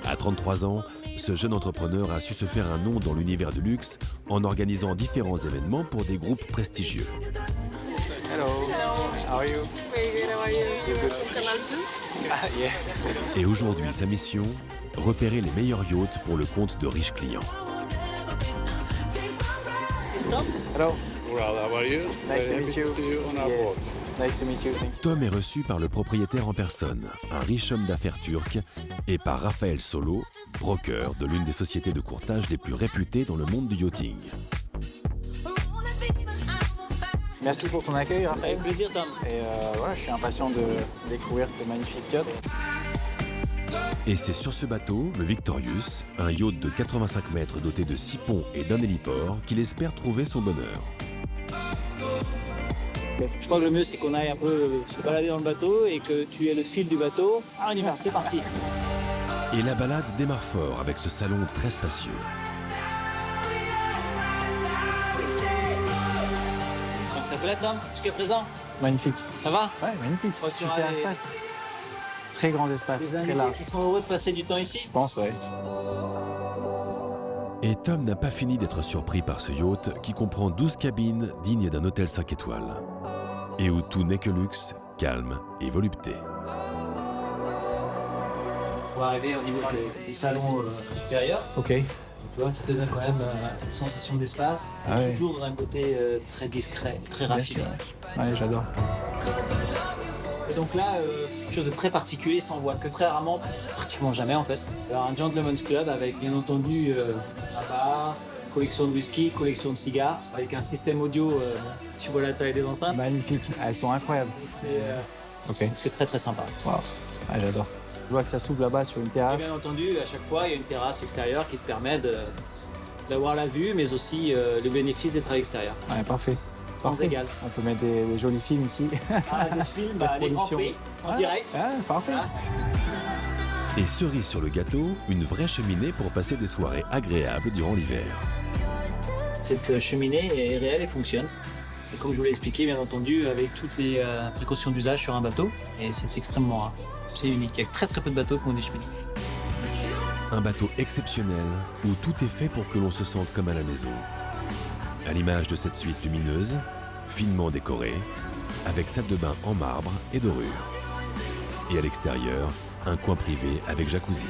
À 33 ans, ce jeune entrepreneur a su se faire un nom dans l'univers du luxe en organisant différents événements pour des groupes prestigieux. Hello. How are you? Very good, how are you? You're good. Canal Plus? Ah, yeah. Et aujourd'hui, sa mission, repérer les meilleurs yachts pour le compte de riches clients. Stop. Hello. Well, how are you? Nice to meet you. To see you on our board. Nice to meet you. Thank you. Tom est reçu par le propriétaire en personne, un riche homme d'affaires turc, et par Raphaël Solo, broker de l'une des sociétés de courtage les plus réputées dans le monde du yachting. Merci pour ton accueil, Raphaël. Avec plaisir, Tom. Et voilà, je suis impatient de découvrir ce magnifique yacht. Et c'est sur ce bateau, le Victorious, un yacht de 85 mètres doté de 6 ponts et d'un héliport, qu'il espère trouver son bonheur. Je crois que le mieux, c'est qu'on aille un peu se balader dans le bateau et que tu aies le fil du bateau. Ah, on y va, c'est parti. Et la balade démarre fort avec ce salon très spacieux. Donc ça peut l'être, Tom, jusqu'à présent. Magnifique. Ça va? Ouais, magnifique. Super espace. Très grand espace, très large. Qui sont heureux de passer du temps ici? Je pense, ouais. Et Tom n'a pas fini d'être surpris par ce yacht qui comprend 12 cabines dignes d'un hôtel 5 étoiles. Et où tout n'est que luxe, calme et volupté. On va arriver au niveau des salons supérieurs. Ok. Tu vois, ça te donne quand même une sensation d'espace. Ah ouais. Toujours dans un côté très discret, très raffiné. Ouais, j'adore. Et donc là, c'est quelque chose de très particulier, ça on voit que très rarement, pratiquement jamais en fait. Alors un gentleman's club avec bien entendu un bar, collection de whisky, collection de cigares, avec un système audio, tu vois la taille des enceintes. Magnifique, elles sont incroyables. C'est très très sympa. Wow. Ah, j'adore. Je vois que ça s'ouvre là-bas sur une Et terrasse. bien entendu, à chaque fois, il y a une terrasse extérieure qui te permet d'avoir la vue, mais aussi le bénéfice d'être à l'extérieur. Ouais, parfait. Sans Parfait. égal. On peut mettre des jolis films ici. Ah, des films, les grands prix, en direct. Ouais, parfait. Et cerise sur le gâteau, une vraie cheminée pour passer des soirées agréables durant l'hiver. Cette cheminée est réelle et fonctionne. Et comme je vous l'ai expliqué, bien entendu, avec toutes les précautions d'usage sur un bateau, et c'est extrêmement rare. C'est unique. Il y a très très peu de bateaux qui ont des cheminées. Un bateau exceptionnel où tout est fait pour que l'on se sente comme à la maison. À l'image de cette suite lumineuse, finement décorée, avec salle de bain en marbre et dorure. Et à l'extérieur, un coin privé avec jacuzzi.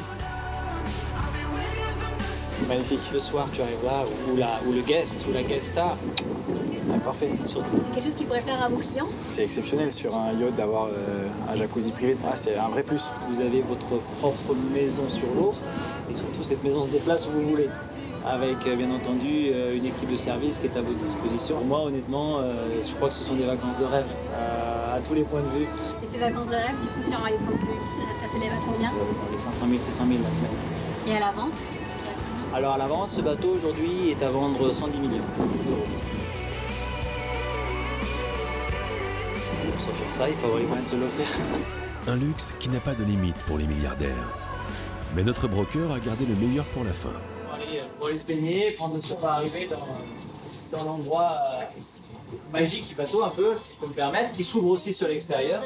Magnifique. Le soir, tu arrives là, ou le guest, ou la guest star. Ouais, parfait. C'est quelque chose qui pourrait plaire à vos clients? C'est exceptionnel sur un yacht d'avoir un jacuzzi privé. Ah, c'est un vrai plus. Vous avez votre propre maison sur l'eau, et surtout cette maison se déplace où vous voulez. Avec bien entendu une équipe de service qui est à votre disposition. Pour moi, honnêtement, je crois que ce sont des vacances de rêve. à tous les points de vue. Et ces vacances de rêve, du coup, sur un lieu comme celui-ci, ça s'élève à combien? Les 500 000, 600 000 la semaine. Et à la vente? Alors à la vente, ce bateau aujourd'hui est à vendre 110 millions d'euros. Pour s'offrir ça, il faut avoir les moyens de se l'offrir. Un luxe qui n'a pas de limite pour les milliardaires. Mais notre broker a gardé le meilleur pour la fin. Pour aller se baigner, prendre le son, on va arriver dans l'endroit magique du bateau un peu, si je peux me permettre, qui s'ouvre aussi sur l'extérieur.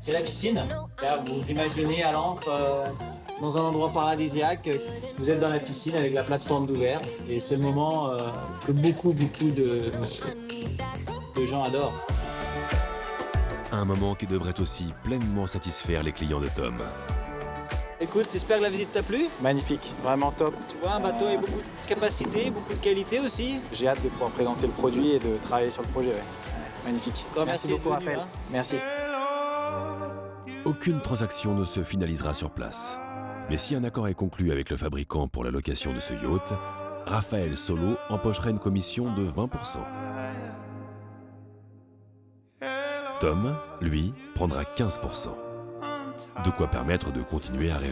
C'est la piscine. Là, vous imaginez à l'ancre, dans un endroit paradisiaque, vous êtes dans la piscine avec la plateforme d'ouverte et c'est le moment que beaucoup de gens adorent. Un moment qui devrait aussi pleinement satisfaire les clients de Tom. Écoute, j'espère que la visite t'a plu. Magnifique, vraiment top. Tu vois, un bateau avec beaucoup de capacité, beaucoup de qualité aussi. J'ai hâte de pouvoir présenter le produit et de travailler sur le projet. Ouais. Magnifique. Merci beaucoup, Raphaël. Merci. Aucune transaction ne se finalisera sur place. Mais si un accord est conclu avec le fabricant pour la location de ce yacht, Raphaël Solo empochera une commission de 20%. Tom, lui, prendra 15%. De quoi permettre de continuer à rêver.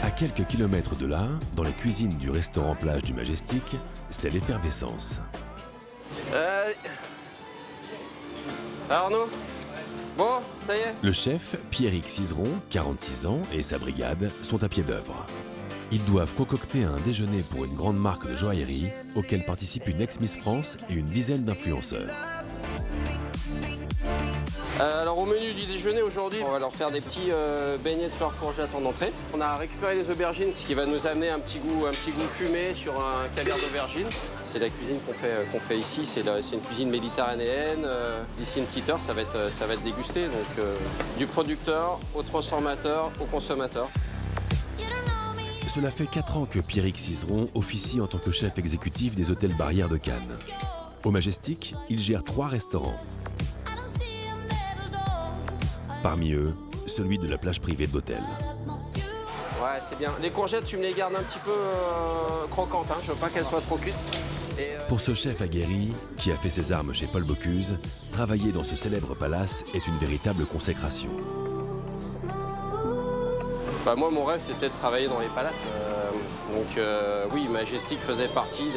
À quelques kilomètres de là, dans les cuisines du restaurant plage du Majestic, c'est l'effervescence. Arnaud, bon, ça y est. Le chef, Pierrick Cizeron, 46 ans, et sa brigade sont à pied d'œuvre. Ils doivent concocter un déjeuner pour une grande marque de joaillerie auquel participent une ex-Miss France et une dizaine d'influenceurs. Alors au menu du déjeuner aujourd'hui, on va leur faire des petits beignets de fleurs courgettes en entrée. On a récupéré les aubergines, ce qui va nous amener un petit goût fumé sur un caviar d'aubergine. C'est la cuisine qu'on fait ici, c'est une cuisine méditerranéenne. D'ici une petite heure, ça va être dégusté, donc du producteur au transformateur au consommateur. Cela fait 4 ans que Pierrick Cizeron officie en tant que chef exécutif des hôtels Barrière de Cannes. Au Majestic, il gère 3 restaurants. Parmi eux, celui de la plage privée de l'hôtel. Ouais, c'est bien. Les courgettes, tu me les gardes un petit peu croquantes, hein. Je veux pas qu'elles soient trop cuites. Pour ce chef aguerri, qui a fait ses armes chez Paul Bocuse, travailler dans ce célèbre palace est une véritable consécration. Bah moi, mon rêve, c'était de travailler dans les palaces. Oui, Majestic faisait partie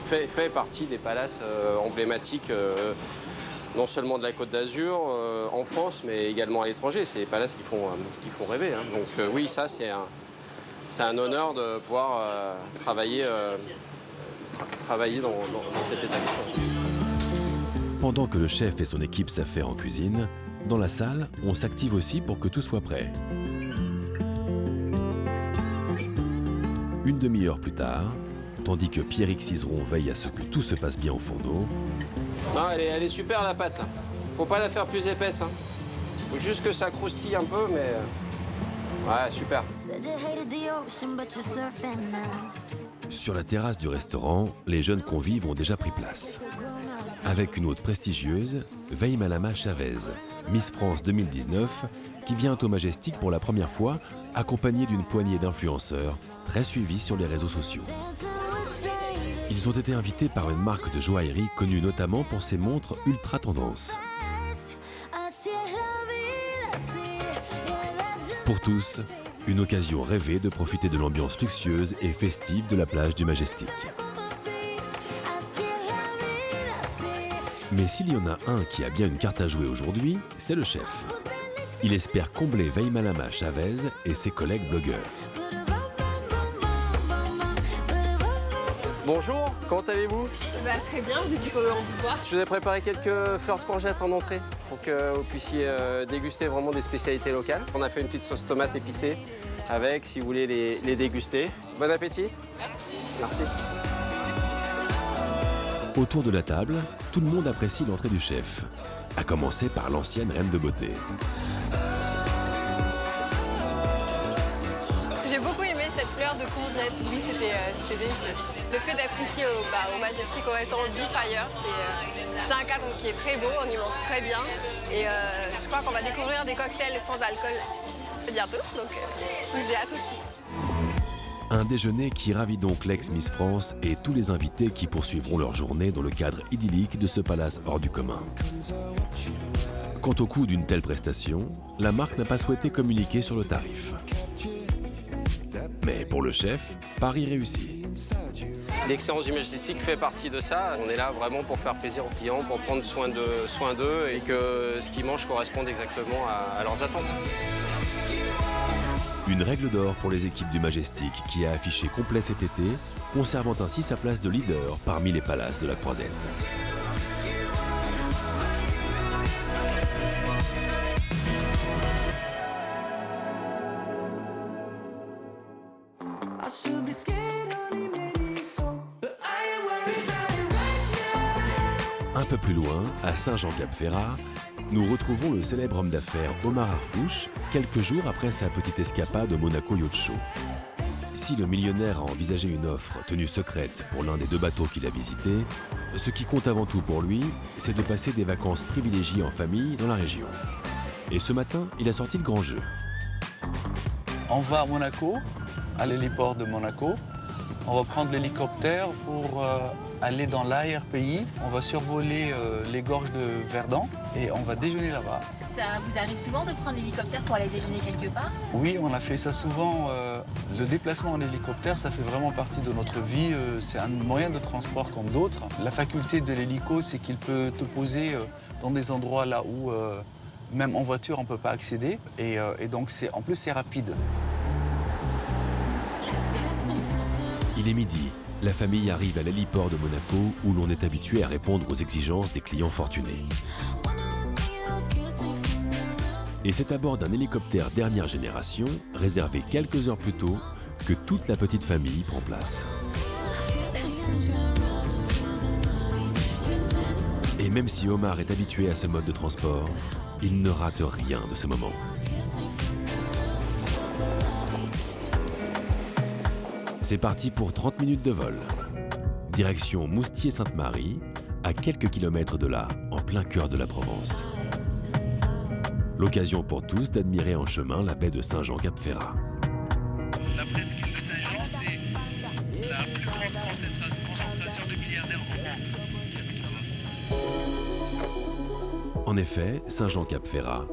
fait partie des palaces emblématiques. Non seulement de la Côte d'Azur, en France, mais également à l'étranger. C'est les palaces qui font rêver. Hein. Donc oui, ça, c'est un honneur de pouvoir travailler dans cet établissement. Pendant que le chef et son équipe s'affairent en cuisine, dans la salle, on s'active aussi pour que tout soit prêt. Une demi-heure plus tard, tandis que Pierrick Cizeron veille à ce que tout se passe bien au fourneau. Non, elle est super la pâte. Là. Faut pas la faire plus épaisse. Hein. Faut juste que ça croustille un peu, mais ouais, super. Sur la terrasse du restaurant, les jeunes convives ont déjà pris place. Avec une hôte prestigieuse, Veille Malama Chavez, Miss France 2019, qui vient au Majestic pour la première fois, accompagnée d'une poignée d'influenceurs très suivis sur les réseaux sociaux. Ils ont été invités par une marque de joaillerie connue notamment pour ses montres ultra tendance. Pour tous, une occasion rêvée de profiter de l'ambiance luxueuse et festive de la plage du Majestic. Mais s'il y en a un qui a bien une carte à jouer aujourd'hui, c'est le chef. Il espère combler Veille Malama Chavez et ses collègues blogueurs. Bonjour, comment allez-vous? Très bien, depuis qu'on vous voit. Je vous ai préparé quelques fleurs de courgettes en entrée pour que vous puissiez déguster vraiment des spécialités locales. On a fait une petite sauce tomate épicée avec, si vous voulez les déguster. Bon appétit. Merci. Autour de la table, tout le monde apprécie l'entrée du chef, à commencer par l'ancienne reine de beauté. J'ai beaucoup aimé cette fleur de courgettes, oui, c'était délicieux. Le fait d'être ici au Majestic, au restaurant Beef Fire, c'est un cadre qui est très beau, on y mange très bien. Et je crois qu'on va découvrir des cocktails sans alcool bientôt, donc j'ai hâte aussi. Un déjeuner qui ravit donc l'ex-Miss France et tous les invités qui poursuivront leur journée dans le cadre idyllique de ce palace hors du commun. Quant au coût d'une telle prestation, la marque n'a pas souhaité communiquer sur le tarif. Mais pour le chef, pari réussi. L'excellence du Majestic fait partie de ça. On est là vraiment pour faire plaisir aux clients, pour prendre soin d'eux et que ce qu'ils mangent corresponde exactement à leurs attentes. Une règle d'or pour les équipes du Majestic qui a affiché complet cet été, conservant ainsi sa place de leader parmi les palaces de la Croisette. Un peu plus loin, à Saint-Jean-Cap-Ferrat, nous retrouvons le célèbre homme d'affaires Omar Harfouch, quelques jours après sa petite escapade au Monaco Yacht Show. Si le millionnaire a envisagé une offre tenue secrète pour l'un des 2 bateaux qu'il a visités, ce qui compte avant tout pour lui, c'est de passer des vacances privilégiées en famille dans la région. Et ce matin, il a sorti le grand jeu. On va à Monaco, à l'héliport de Monaco. On va prendre l'hélicoptère pour aller dans l'arrière-pays. On va survoler les gorges de Verdun et on va déjeuner là-bas. Ça vous arrive souvent de prendre l'hélicoptère pour aller déjeuner quelque part? Oui, on a fait ça souvent. Le déplacement en hélicoptère, ça fait vraiment partie de notre vie. C'est un moyen de transport comme d'autres. La faculté de l'hélico, c'est qu'il peut te poser dans des endroits là où même en voiture, on ne peut pas accéder. Et donc, en plus, c'est rapide. Il est midi. La famille arrive à l'héliport de Monaco où l'on est habitué à répondre aux exigences des clients fortunés. Et c'est à bord d'un hélicoptère dernière génération, réservé quelques heures plus tôt, que toute la petite famille prend place. Et même si Omar est habitué à ce mode de transport, il ne rate rien de ce moment. C'est parti pour 30 minutes de vol. Direction Moustier-Sainte-Marie, à quelques kilomètres de là, en plein cœur de la Provence. L'occasion pour tous d'admirer en chemin la baie de Saint-Jean-Cap-Ferrat. La presqu'île de Saint-Jean, c'est la plus grande concentration de milliardaires au monde. En effet, Saint-Jean-Cap-Ferrat,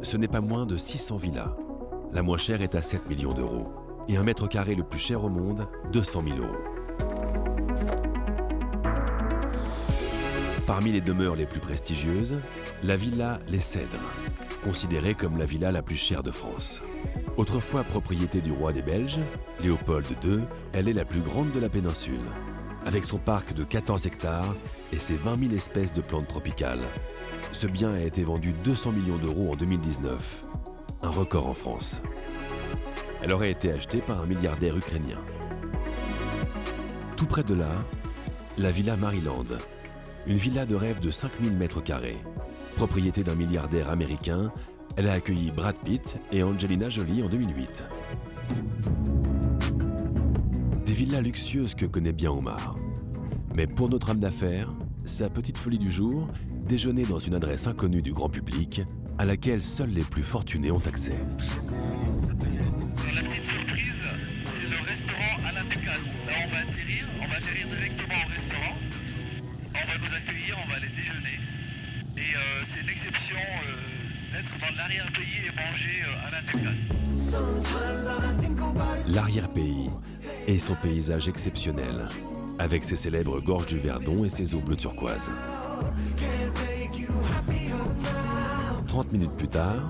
ce n'est pas moins de 600 villas. La moins chère est à 7 millions d'euros. Et un mètre carré le plus cher au monde, 200 000 euros. Parmi les demeures les plus prestigieuses, la villa Les Cèdres, considérée comme la villa la plus chère de France. Autrefois propriété du roi des Belges, Léopold II, elle est la plus grande de la péninsule, avec son parc de 14 hectares et ses 20 000 espèces de plantes tropicales. Ce bien a été vendu 200 millions d'euros en 2019, un record en France. Elle aurait été achetée par un milliardaire ukrainien. Tout près de là, la villa Maryland, une villa de rêve de 5000 mètres carrés. Propriété d'un milliardaire américain, elle a accueilli Brad Pitt et Angelina Jolie en 2008. Des villas luxueuses que connaît bien Omar. Mais pour notre homme d'affaires, sa petite folie du jour, déjeuner dans une adresse inconnue du grand public, à laquelle seuls les plus fortunés ont accès. La petite surprise, c'est le restaurant Alain Ducasse. Là, on va atterrir directement au restaurant. On va nous accueillir, on va aller déjeuner. Et c'est une exception d'être dans l'arrière-pays et manger Alain Ducasse. L'arrière-pays et son paysage exceptionnel, avec ses célèbres gorges du Verdon et ses eaux bleues turquoises. 30 minutes plus tard,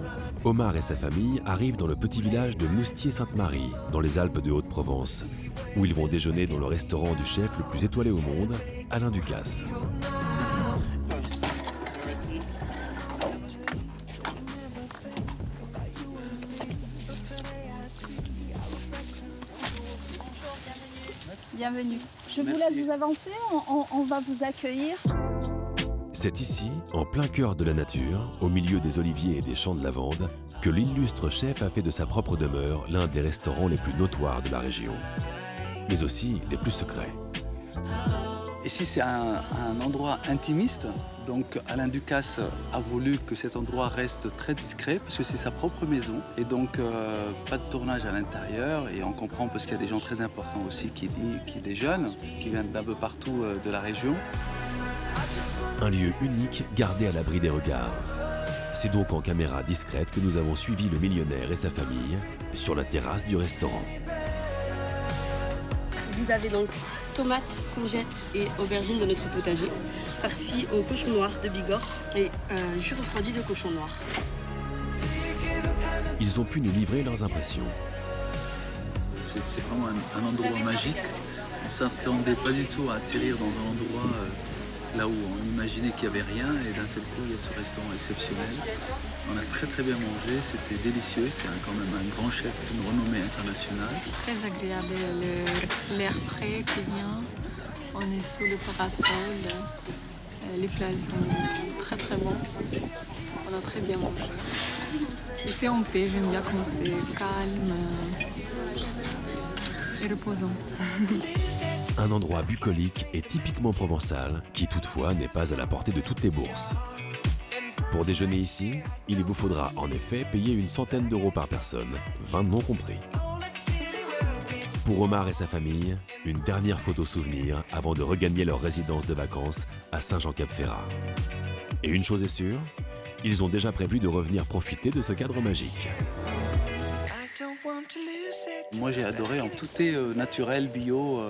Omar et sa famille arrivent dans le petit village de Moustier-Sainte-Marie, dans les Alpes de Haute-Provence, où ils vont déjeuner dans le restaurant du chef le plus étoilé au monde, Alain Ducasse. Bienvenue. Je vous laisse vous avancer, on va vous accueillir. C'est ici, en plein cœur de la nature, au milieu des oliviers et des champs de lavande, que l'illustre chef a fait de sa propre demeure l'un des restaurants les plus notoires de la région. mais aussi des plus secrets. Ici, c'est un endroit intimiste. Donc, Alain Ducasse a voulu que cet endroit reste très discret parce que c'est sa propre maison. Et donc, pas de tournage à l'intérieur. Et on comprend parce qu'il y a des gens très importants aussi qui déjeunent, qui viennent d'un peu partout de la région. Un lieu unique gardé à l'abri des regards. C'est donc en caméra discrète que nous avons suivi le millionnaire et sa famille sur la terrasse du restaurant. Vous avez donc tomates, courgettes et aubergines de notre potager, farci au cochon noir de Bigorre et un jus refroidi de cochon noir. Ils ont pu nous livrer leurs impressions. C'est vraiment un endroit magique. On ne s'attendait pas du tout à atterrir dans un endroit là où on imaginait qu'il n'y avait rien et d'un seul coup il y a ce restaurant exceptionnel. On a très bien mangé, c'était délicieux, c'est quand même un grand chef d'une renommée internationale. Très agréable, l'air frais qui vient, on est sous le parasol, les plats sont très bons, on a très bien mangé. Et c'est en paix, j'aime bien comment c'est calme et reposant. Un endroit bucolique et typiquement provençal qui toutefois n'est pas à la portée de toutes les bourses. Pour déjeuner ici, il vous faudra en effet payer une centaine d'euros par personne, 20 non compris. Pour Omar et sa famille, une dernière photo souvenir avant de regagner leur résidence de vacances à Saint-Jean-Cap-Ferrat. Et une chose est sûre, ils ont déjà prévu de revenir profiter de ce cadre magique. Moi j'ai adoré, tout est naturel, bio,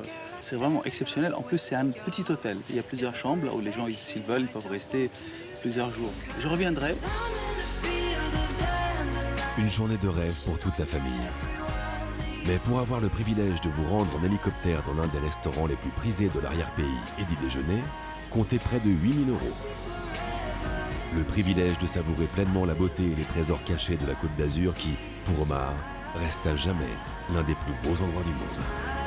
c'est vraiment exceptionnel. En plus c'est un petit hôtel, il y a plusieurs chambres là où les gens s'ils veulent ils peuvent rester plusieurs jours. Je reviendrai. Une journée de rêve pour toute la famille. Mais pour avoir le privilège de vous rendre en hélicoptère dans l'un des restaurants les plus prisés de l'arrière-pays et d'y déjeuner, comptez près de 8 000 euros. Le privilège de savourer pleinement la beauté et les trésors cachés de la Côte d'Azur qui, pour Omar, reste à jamais l'un des plus beaux endroits du monde.